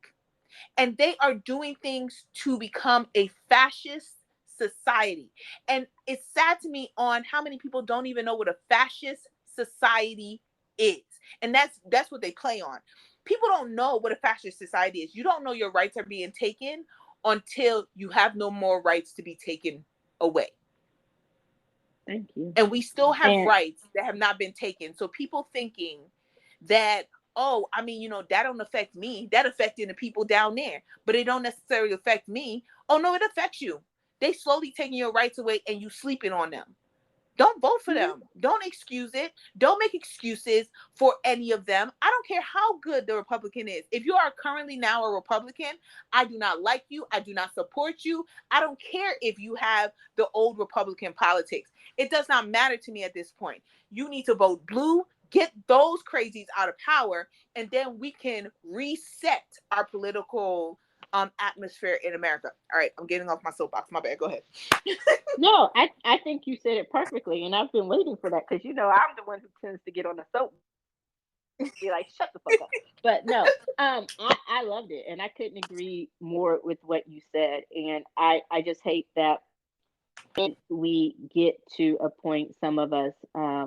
Speaker 2: And they are doing things to become a fascist society. And it's sad to me on how many people don't even know what a fascist society is. And that's what they play on. People don't know what a fascist society is. You don't know your rights are being taken until you have no more rights to be taken away.
Speaker 1: Thank you.
Speaker 2: And we still have rights that have not been taken. So people thinking that, oh, I mean, that don't affect me. That affecting the people down there, but it don't necessarily affect me. Oh no, it affects you. They slowly taking your rights away and you sleeping on them. Don't vote for them. Don't excuse it. Don't make excuses for any of them. I don't care how good the Republican is. If you are currently now a Republican, I do not like you. I do not support you. I don't care if you have the old Republican politics. It does not matter to me at this point. You need to vote blue, get those crazies out of power, and then we can reset our political atmosphere in America. All right, I'm getting off my soapbox. My bad. Go ahead.
Speaker 1: No, I think you said it perfectly, and I've been waiting for that because I'm the one who tends to get on the soap, be like, shut the fuck up. But no, I loved it, and I couldn't agree more with what you said. And I just hate that we get to a point, some of us,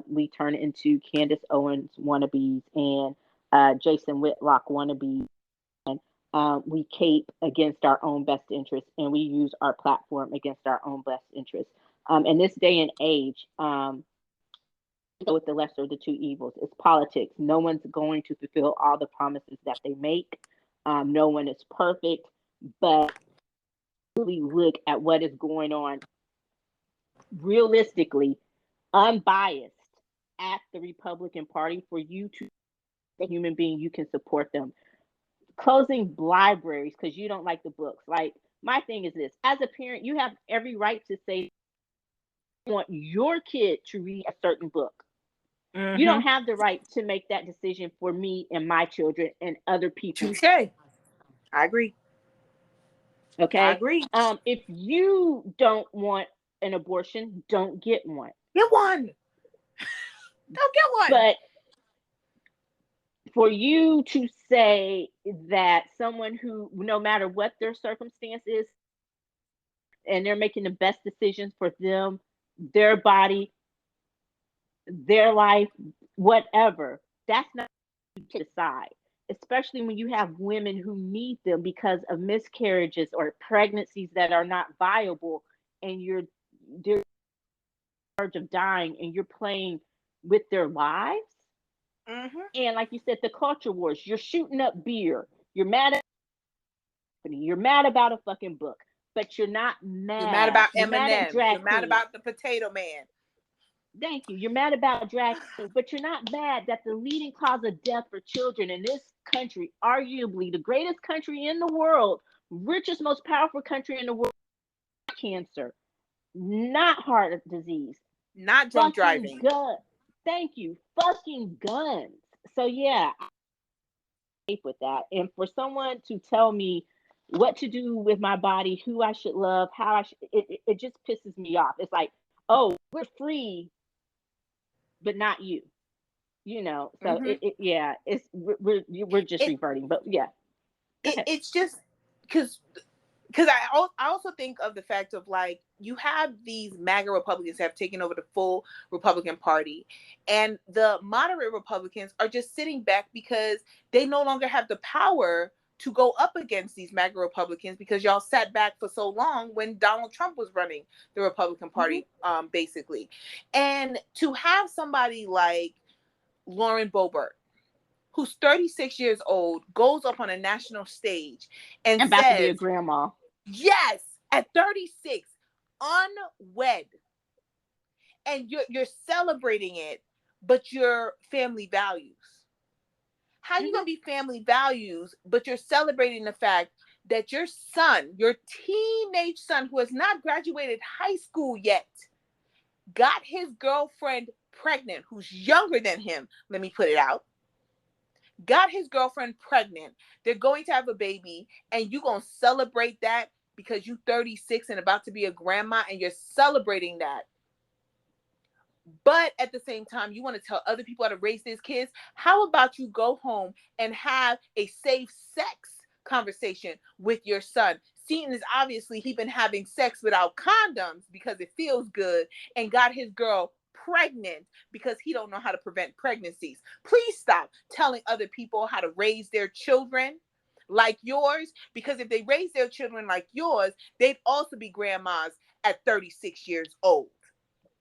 Speaker 1: we turn into Candace Owens wannabes and Jason Whitlock wannabes. We cape against our own best interests, and we use our platform against our own best interests. In this day and age, with the lesser of the two evils, it's politics. No one's going to fulfill all the promises that they make. No one is perfect, but really look at what is going on realistically, unbiased at the Republican Party for you to, a human being, you can support them. Closing libraries because you don't like the books. Like, my thing is this: as a parent, you have every right to say you want your kid to read a certain book. You don't have the right to make that decision for me and my children and other people.
Speaker 2: Touche. I agree.
Speaker 1: Okay.
Speaker 2: I agree.
Speaker 1: If you don't want an abortion, don't get one.
Speaker 2: Get one. Don't get one.
Speaker 1: But for you to say that someone who, no matter what their circumstance is, and they're making the best decisions for them, their body, their life, whatever, that's not to decide. Especially when you have women who need them because of miscarriages or pregnancies that are not viable, and they're in charge of dying, and you're playing with their lives. And like you said, the culture wars. You're shooting up beer. You're mad at you're mad about a fucking book, but you're not mad.
Speaker 2: You're mad about
Speaker 1: You're mad at
Speaker 2: M&M's.
Speaker 1: drag
Speaker 2: You're mad
Speaker 1: queens.
Speaker 2: about the Potato Man.
Speaker 1: Thank you. You're mad about drag queens, but you're not mad that the leading cause of death for children in this country, arguably the greatest country in the world, richest, most powerful country in the world, cancer, not heart disease,
Speaker 2: Not drunk
Speaker 1: fucking
Speaker 2: driving.
Speaker 1: gun. Thank you, fucking guns. So yeah, I hate with that. And for someone to tell me what to do with my body, who I should love, how I should, it just pisses me off. It's like, oh, we're free, but not you. So
Speaker 2: Mm-hmm.
Speaker 1: yeah, it's we're just
Speaker 2: It,
Speaker 1: reverting, but yeah, go ahead.
Speaker 2: it's just because I also think of the fact of like you have these MAGA Republicans have taken over the full Republican Party, and the moderate Republicans are just sitting back because they no longer have the power to go up against these MAGA Republicans because y'all sat back for so long when Donald Trump was running the Republican
Speaker 1: Mm-hmm.
Speaker 2: Party, basically, and to have somebody like Lauren Boebert, who's 36 years old, goes up on a national stage and
Speaker 1: I'm about to be a
Speaker 2: says,
Speaker 1: grandma.
Speaker 2: yes, at 36, unwed, and you're celebrating it, but your family values. How you
Speaker 1: Mm-hmm.
Speaker 2: gonna be family values, but you're celebrating the fact that your son, your teenage son, who has not graduated high school yet, got his girlfriend pregnant, who's younger than him. Let me put it out. Got his girlfriend pregnant. They're going to have a baby, and you gonna celebrate that because you 36 and about to be a grandma, and you're celebrating that. But at the same time, you want to tell other people how to raise these kids. How about you go home and have a safe sex conversation with your son? Seeing as obviously he been having sex without condoms because it feels good, and got his girl pregnant because he don't know how to prevent pregnancies. Please stop telling other people how to raise their children like yours, because if they raise their children like yours, they'd also be grandmas at 36 years old.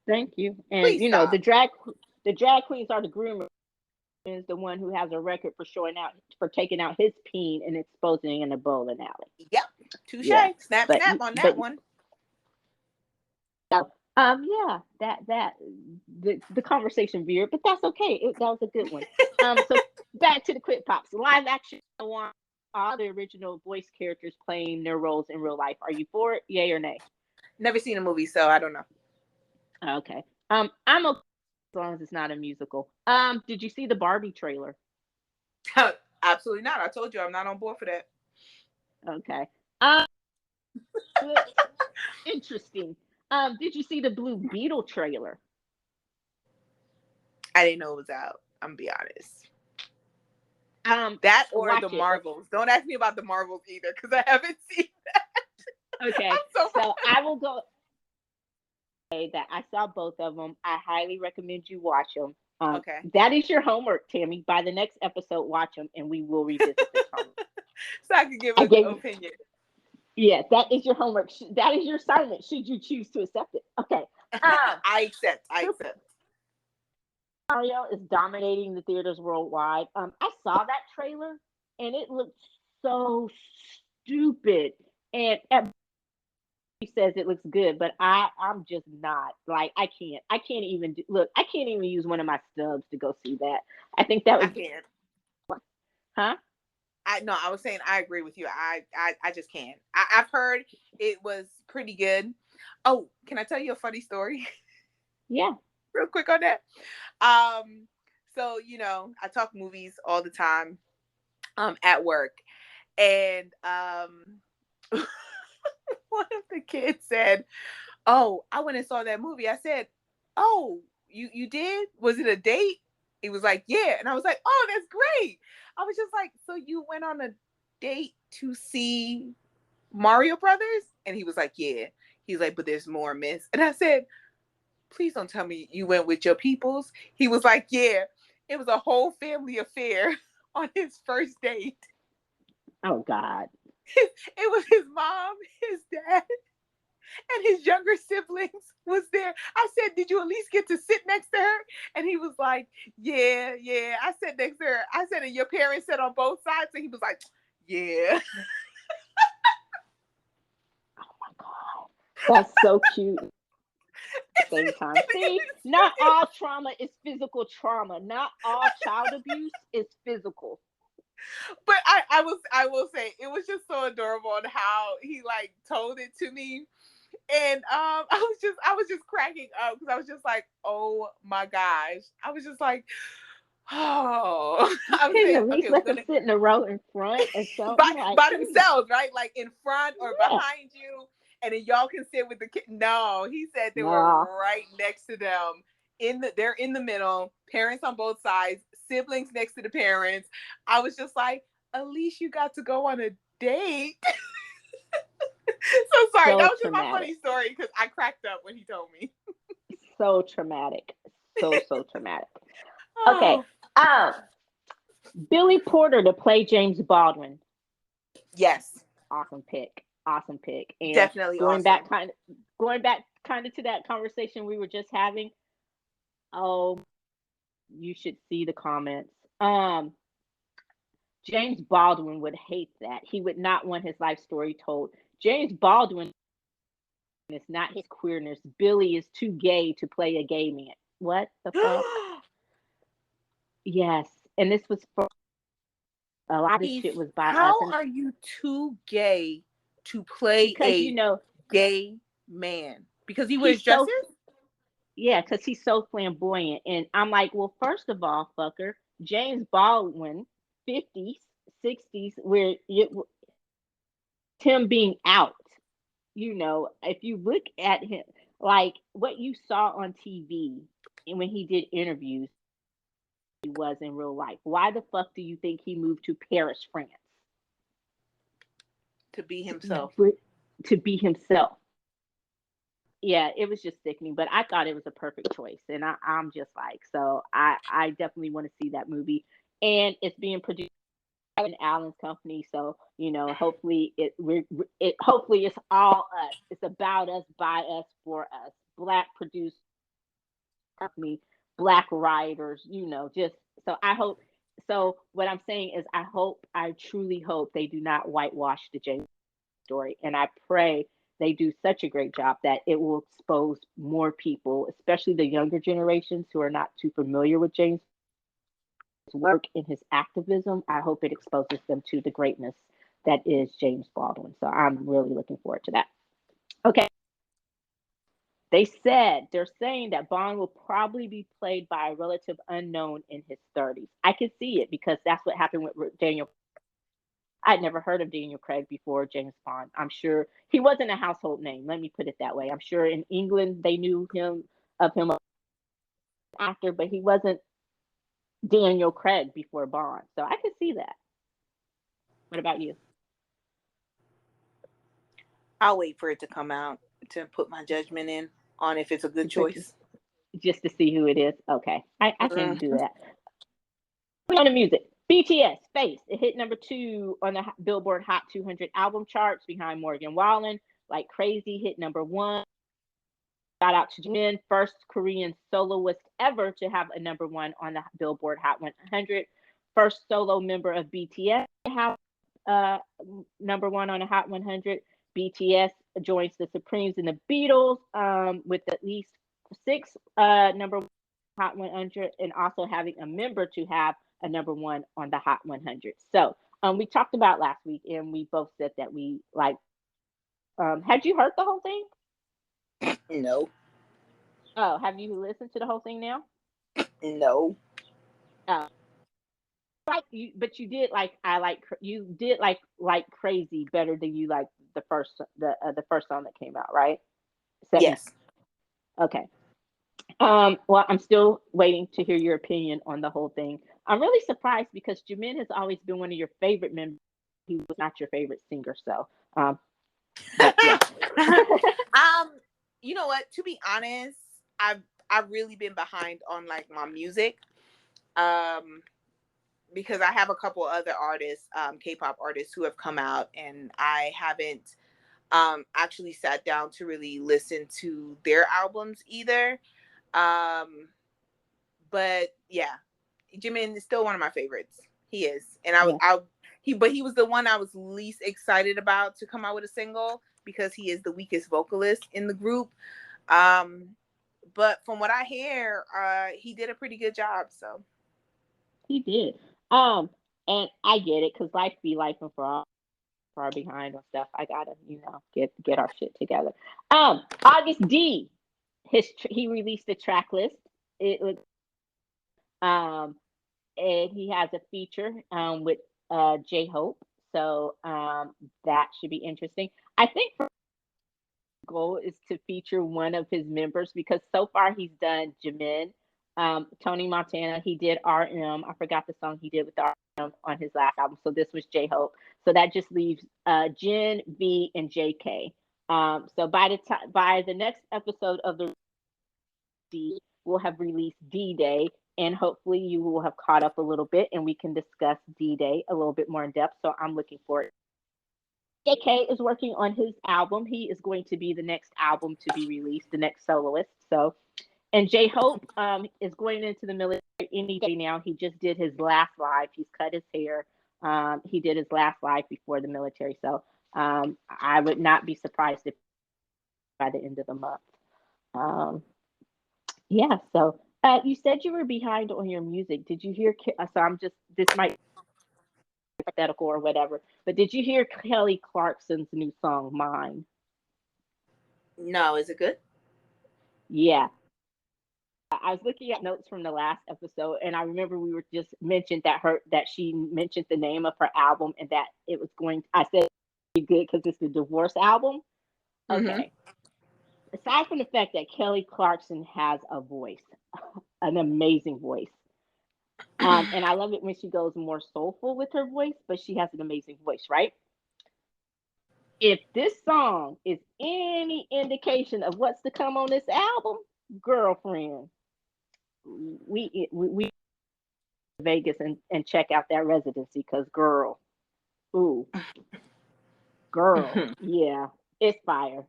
Speaker 1: Thank you. And
Speaker 2: Please stop.
Speaker 1: the drag queens are the groomer, is the one who has a record for showing out for taking out his peen and exposing it in a bowling alley.
Speaker 2: Yep. Touche.
Speaker 1: Yeah,
Speaker 2: Snap,
Speaker 1: but
Speaker 2: snap on
Speaker 1: but
Speaker 2: that one.
Speaker 1: so, yeah, that the conversation veered, but that's okay. That was a good one. So back to the quick pops, live action. I want all the original voice characters playing their roles in real life. Are you for it? Yay or nay?
Speaker 2: Never seen a movie, so I don't know.
Speaker 1: Okay. I'm okay as long as it's not a musical. Did you see the Barbie trailer?
Speaker 2: Absolutely not. I told you I'm not on board for that.
Speaker 1: Okay. Good. Interesting. Did you see the Blue Beetle trailer?
Speaker 2: I didn't know it was out. I'm gonna be honest.
Speaker 1: Um,
Speaker 2: That or the
Speaker 1: Watch it.
Speaker 2: Marvels. Don't ask me about the Marvels either, because I haven't seen that. I'm
Speaker 1: Okay.
Speaker 2: so
Speaker 1: So I will go say that I saw both of them. I highly recommend you watch them.
Speaker 2: okay.
Speaker 1: That is your homework, Tammy. By the next episode, watch them, and we will revisit this homework.
Speaker 2: So I could give
Speaker 1: I
Speaker 2: an
Speaker 1: gave you.
Speaker 2: opinion.
Speaker 1: Yeah, that is your homework. That is your assignment. Should you choose to accept it? Okay. Um,
Speaker 2: I accept. I
Speaker 1: Super
Speaker 2: accept.
Speaker 1: Mario is dominating the theaters worldwide. I saw that trailer, and it looked so stupid. And he says it looks good, but I'm just not, like, I can't even look. I can't even use one of my stubs to go see that. I think that
Speaker 2: I
Speaker 1: would,
Speaker 2: can't.
Speaker 1: huh?
Speaker 2: I no, I was saying I agree with you. I just can't. I've heard it was pretty good. Oh, can I tell you a funny story?
Speaker 1: Yeah.
Speaker 2: Real quick on that. Um, so I talk movies all the time at work. And one of the kids said, "Oh, I went and saw that movie." I said, "Oh, you did? Was it a date?" He was like, "Yeah." And I was like, "Oh, that's great." I was just like, "So you went on a date to see Mario Brothers?" And he was like, "Yeah." He's like, "But there's more, miss." And I said, "Please don't tell me you went with your peoples." He was like, "Yeah." It was a whole family affair on his first date.
Speaker 1: Oh God.
Speaker 2: It was his mom, his dad, and his younger siblings was there. I said, "Did you at least get to sit next to her?" And he was like, "Yeah, yeah." I sat next to her. I said, "And your parents sat on both sides?" And he was like, "Yeah."
Speaker 1: Oh my God. That's so cute. Same time. See, not all trauma is physical trauma. Not all child abuse is physical.
Speaker 2: But I will say it was just so adorable on how he like told it to me. And I was just cracking up because I was just like, oh my gosh. I was just like, oh,
Speaker 1: You
Speaker 2: I was
Speaker 1: couldn't
Speaker 2: saying,
Speaker 1: at least
Speaker 2: okay, we're
Speaker 1: let them
Speaker 2: gonna
Speaker 1: sit in a row in front or something. Like,
Speaker 2: by
Speaker 1: come on.
Speaker 2: themselves, right? Like in front or
Speaker 1: Yeah.
Speaker 2: behind you, and then y'all can sit with the kid. No, he said they were
Speaker 1: No.
Speaker 2: right next to them. They're in the middle, parents on both sides, siblings next to the parents. I was just like, at least you got to go on a date. So sorry,
Speaker 1: So
Speaker 2: that was just my
Speaker 1: traumatic.
Speaker 2: funny story because I cracked up when he told me.
Speaker 1: So traumatic. So traumatic. Okay.
Speaker 2: Oh,
Speaker 1: Um, Billy Porter to play James Baldwin.
Speaker 2: yes,
Speaker 1: Awesome pick. Awesome pick. And
Speaker 2: definitely
Speaker 1: going back
Speaker 2: awesome.
Speaker 1: kind of going back kind of to that conversation we were just having. Oh, you should see the comments. James Baldwin would hate that. He would not want his life story told. James Baldwin is not his queerness. Billy is too gay to play a gay man. What the fuck? Yes. And this was for a lot of
Speaker 2: Heath,
Speaker 1: shit was by us.
Speaker 2: how
Speaker 1: And
Speaker 2: are you too gay to play
Speaker 1: because
Speaker 2: a gay man? Because he wears
Speaker 1: he's
Speaker 2: dresses?
Speaker 1: so yeah, because he's so flamboyant. And I'm like, well, first of all, fucker, James Baldwin, 50s, 60s, where him being out. If you look at him, like what you saw on TV and when he did interviews, he was in real life. Why the fuck do you think he moved to Paris, France?
Speaker 2: To be himself.
Speaker 1: To be himself. Yeah, it was just sickening, but I thought it was a perfect choice. And I'm just like, so I definitely want to see that movie. And it's being produced by an Allen's company. So, hopefully hopefully it's all us. It's about us, by us, for us. Black produced company, black writers, just so I hope. So what I'm saying is I truly hope they do not whitewash the James story. And I pray they do such a great job that it will expose more people, especially the younger generations who are not too familiar with James' work and his activism. I hope it exposes them to the greatness that is James Baldwin. So I'm really looking forward to that. Okay. They're saying that Bond will probably be played by a relative unknown in his 30s. I can see it because that's what happened with Daniel. I'd never heard of Daniel Craig before James Bond. I'm sure he wasn't a household name. Let me put it that way. I'm sure in England they knew of him as an actor, but he wasn't Daniel Craig before Bond. So I could see that. What about you?
Speaker 2: I'll wait for it to come out to put my judgment in on if it's a good choice.
Speaker 1: Just to see who it is. Okay, I can do
Speaker 2: Mm-hmm.
Speaker 1: that. On the music, BTS Face. It hit number 2 on the Billboard Hot 200 album charts behind Morgan Wallen. Like Crazy hit number 1. Shout out to Jimin, first Korean soloist ever to have a number 1 on the Billboard Hot 100. First solo member of BTS to have number 1 on the Hot 100. BTS joins the Supremes and the Beatles with at least 6 number Hot 100, and also having a member to have a number 1 on the Hot 100. So we talked about last week, and we both said that we like. Had you heard the whole thing?
Speaker 2: No.
Speaker 1: Oh, have you listened to the whole thing now?
Speaker 2: No.
Speaker 1: Oh, like you, but you did like you did like Crazy better than you like the first song that came out, right? Second.
Speaker 2: Yes.
Speaker 1: Okay. Well, I'm still waiting to hear your opinion on the whole thing. I'm really surprised because Jimin has always been one of your favorite members. He was not your favorite singer, so but yeah.
Speaker 2: You know what? To be honest, I've really been behind on like my music. Because I have a couple other artists, K-pop artists who have come out, and I haven't actually sat down to really listen to their albums either. But yeah, Jimin is still one of my favorites. He is, and
Speaker 1: Yeah.
Speaker 2: he was the one I was least excited about to come out with a single because he is the weakest vocalist in the group. Um, But from what I hear, he did a pretty good job. So
Speaker 1: He did. Um, and I get it because life be life and for all far behind on stuff. I gotta, get our shit together. August D, he released a track list. It was um, and he has a feature with J Hope. So that should be interesting. I think goal is to feature one of his members because so far he's done Jamin, Tony Montana. He did RM. I forgot the song he did with RM on his last album. So this was J Hope. So that just leaves Jen, V, and JK. So by the next episode of the D, we'll have released D Day, and hopefully you will have caught up a little bit, and we can discuss D Day a little bit more in depth. So I'm looking forward. JK is working on his album. He is going to be the next album to be released, the next soloist. So, and J Hope is going into the military any day now. He just did his last live. He's cut his hair. He did his last live before the military. So I would not be surprised if by the end of the month. Um, yeah. So you said you were behind on your music. Did you hear? So I'm just this might be hypothetical or whatever. But did you hear Kelly Clarkson's new song, Mine?
Speaker 2: no, is it good?
Speaker 1: Yeah. I was looking at notes from the last episode, and I remember we were just mentioned that she mentioned the name of her album and that it was going. I said good because it's the divorce album.
Speaker 2: Mm-hmm.
Speaker 1: Okay. Aside from the fact that Kelly Clarkson has a voice, an amazing voice, and I love it when she goes more soulful with her voice, but she has an amazing voice, right? If this song is any indication of what's to come on this album, girlfriend, we Vegas and check out that residency because ooh, girl, yeah, it's fire.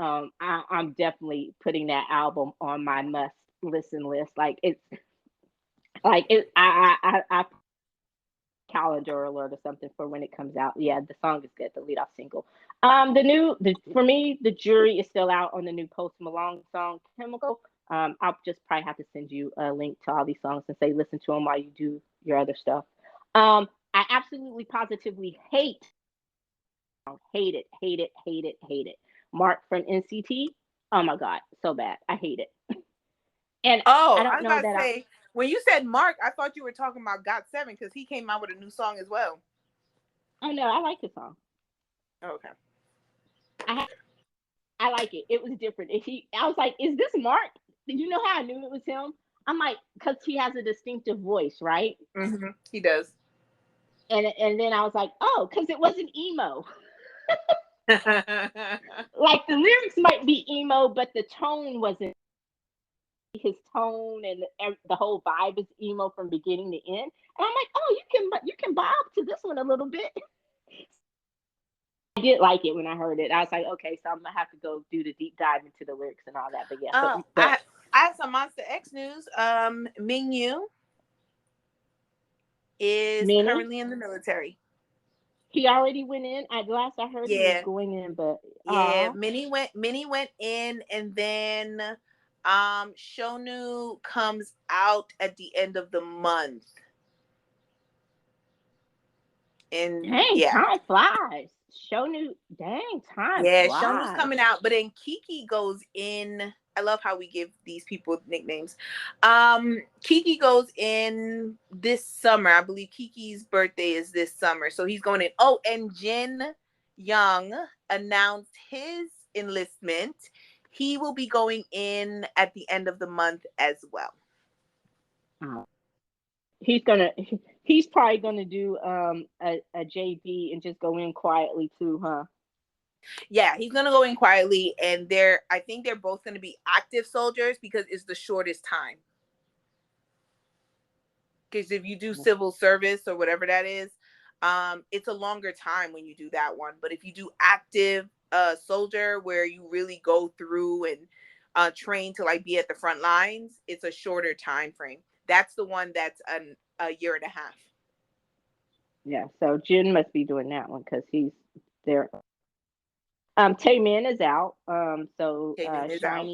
Speaker 1: I'm definitely putting that album on my must listen list. I calendar alert or something for when it comes out. Yeah, the song is good. The lead off single. For me, the jury is still out on the new Post Malone song, Chemical. I'll just probably have to send you a link to all these songs and say listen to them while you do your other stuff. I absolutely positively hate it. Mark from NCT. Oh my god, so bad. I hate it. And I
Speaker 2: Oh, I
Speaker 1: don't
Speaker 2: was
Speaker 1: know
Speaker 2: about to
Speaker 1: that I.
Speaker 2: say, when you said Mark, I thought you were talking about Got7 because he came out with a new song as well.
Speaker 1: Oh no, I like the song.
Speaker 2: Okay.
Speaker 1: I I like it. It was different. I was like, is this Mark? Did you know how I knew it was him? I'm like, because he has a distinctive voice, right?
Speaker 2: Mm-hmm. He does.
Speaker 1: And then I was like, oh, because it wasn't emo. Like the lyrics might be emo, but the tone wasn't. His tone and the whole vibe is emo from beginning to end. And I'm like, oh, you can bob to this one a little bit. I did like it when I heard it. I was like, okay, so I'm gonna have to go do the deep dive into the lyrics and all that. But yeah,
Speaker 2: uh,
Speaker 1: but
Speaker 2: I I have some Monster X news. Mingyu is
Speaker 1: Minnie,
Speaker 2: currently in the military.
Speaker 1: he already went in. At last I heard he was
Speaker 2: Yeah,
Speaker 1: going in, but
Speaker 2: yeah. Minnie went in, and then Shonu comes out at the end of the month. And
Speaker 1: dang,
Speaker 2: yeah,
Speaker 1: time flies. Show new, dang, time
Speaker 2: yeah, Shonu's
Speaker 1: flies.
Speaker 2: coming out, but then Kiki goes in. I love how we give these people nicknames. Kiki goes in this summer. I believe Kiki's birthday is this summer, so he's going in. Oh, and Jin Young announced his enlistment. He will be going in at the end of the month as well.
Speaker 1: Oh. He's gonna, he's probably gonna do a JV and just go in quietly too, huh?
Speaker 2: Yeah, he's gonna go in quietly, and I think they're both gonna be active soldiers because it's the shortest time. Because if you do civil service or whatever that is, it's a longer time when you do that one. But if you do active soldier, where you really go through and train to like be at the front lines, it's a shorter time frame. That's the one that's a year and a half.
Speaker 1: Yeah, so Jin must be doing that one because he's there. Tay-Man is out. So
Speaker 2: Cayman is out.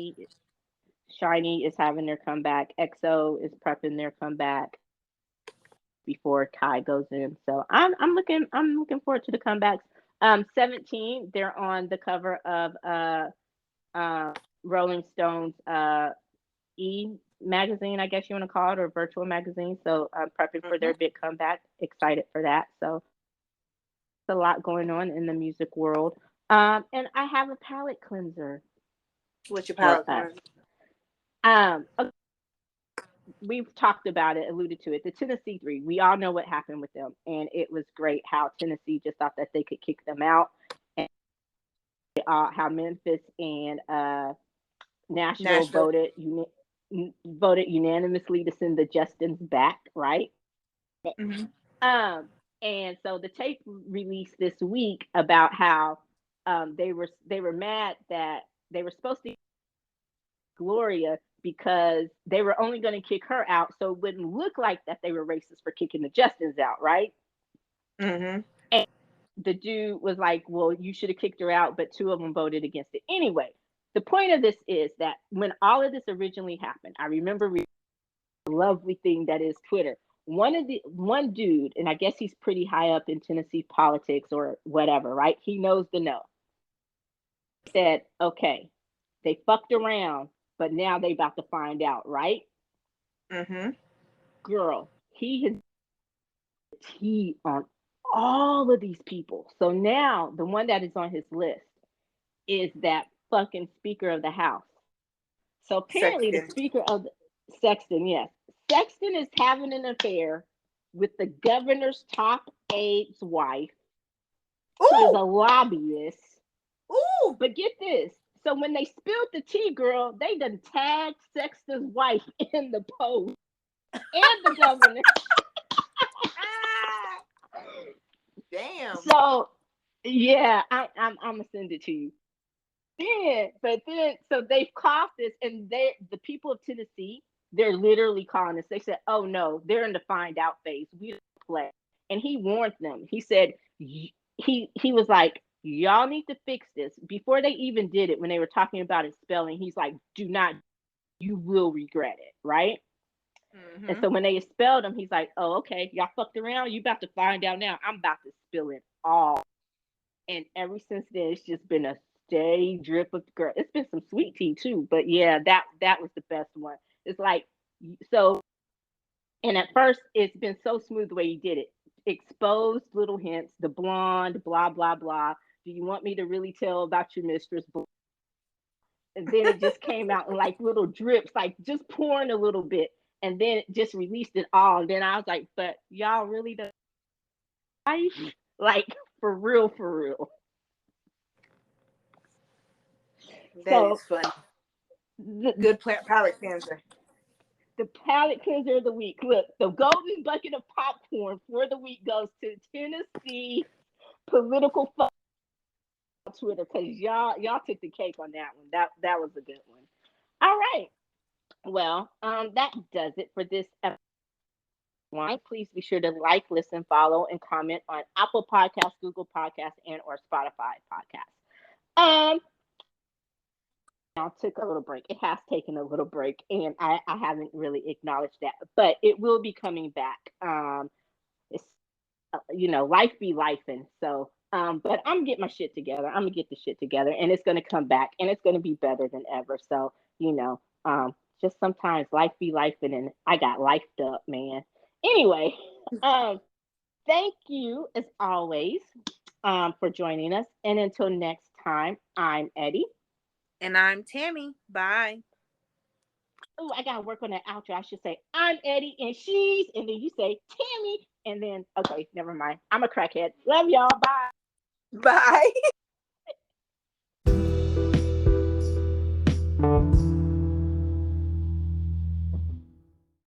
Speaker 1: Shiny is having their comeback. EXO is prepping their comeback before Kai goes in. So I'm looking forward to the comebacks. 17, they're on the cover of Rolling Stone's E magazine, I guess you want to call it, or virtual magazine. So I'm prepping for
Speaker 2: Mm-hmm.
Speaker 1: their big comeback. Excited for that. So a lot going on in the music world. And I have a palate cleanser
Speaker 2: What's your
Speaker 1: for
Speaker 2: palate
Speaker 1: us.
Speaker 2: cleanser?
Speaker 1: We've talked about it, alluded to it. The Tennessee Three. We all know what happened with them, and it was great how Tennessee just thought that they could kick them out, and how Memphis and Nashville
Speaker 2: Nashville.
Speaker 1: voted unanimously to send the Justins back, right?
Speaker 2: Mm-hmm.
Speaker 1: Um, and so the tape released this week about how they were mad that they were supposed to Gloria because they were only going to kick her out, so it wouldn't look like that they were racist for kicking the Justins out, right?
Speaker 2: Mm-hmm.
Speaker 1: And the dude was like, "Well, you should have kicked her out," but two of them voted against it anyway. The point of this is that when all of this originally happened, I remember the lovely thing that is Twitter. One dude, and I guess he's pretty high up in Tennessee politics or whatever, right? He knows the know. Said, okay, they fucked around, but now they about to find out, right?
Speaker 2: Mm-hmm.
Speaker 1: Girl, he has tea on all of these people. So now the one that is on his list is that fucking Speaker of the House. So apparently the
Speaker 2: Sexton.
Speaker 1: Speaker of the Sexton, yes. Sexton is having an affair with the governor's top aide's wife, who is a
Speaker 2: Ooh,
Speaker 1: lobbyist.
Speaker 2: ooh.
Speaker 1: But get this. So when they spilled the tea, girl, they done tagged Sexton's wife in the post and the governor.
Speaker 2: Ah, damn.
Speaker 1: So yeah, I'm gonna send it to you. So they've caught this, and the people of Tennessee, they're literally calling this. They said, "Oh no, they're in the find out phase. We don't play." And he warned them. He said he was like, "Y'all need to fix this." Before they even did it, when they were talking about his spelling, he's like, "Do not. You will regret it." Right. And
Speaker 2: Mm-hmm.
Speaker 1: so when they expelled him, he's like, "Oh, okay, y'all fucked around. You about to find out now. I'm about to spill it all." And ever since then, it's just been a steady drip of girl. It's been some sweet tea too, but yeah, that was the best one. It's like so, and at first, it's been so smooth the way he did it. Exposed little hints, the blonde, blah blah blah. Do you want me to really tell about your mistress? And then it just came out in like little drips, like just pouring a little bit, and then it just released it all. And then I was like, but y'all really the life, like for real.
Speaker 2: That is
Speaker 1: So
Speaker 2: funny.
Speaker 1: the,
Speaker 2: Good palate cleanser.
Speaker 1: the palate cleanser of the week. Look, the golden bucket of popcorn for the week goes to Tennessee political Twitter because y'all took the cake on that one. That was a good one. All right. Well, that does it for this episode. Please be sure to like, listen, follow, and comment on Apple Podcasts, Google Podcasts, and or Spotify Podcasts. Now took a little break. It has taken a little break, and I haven't really acknowledged that, but it will be coming back. It's life be life, and so but I'm getting my shit together. I'm gonna get the shit together, and it's gonna come back, and it's gonna be better than ever. So just sometimes life be life, and I got lifed up, man. Anyway, um, thank you as always for joining us, and until next time, I'm Eddie.
Speaker 2: And I'm Tammy. Bye.
Speaker 1: Oh, I gotta work on that outro. I should say I'm Eddie and she's, and then you say Tammy, and then okay, never mind. I'm a crackhead. Love y'all. Bye.
Speaker 2: Bye.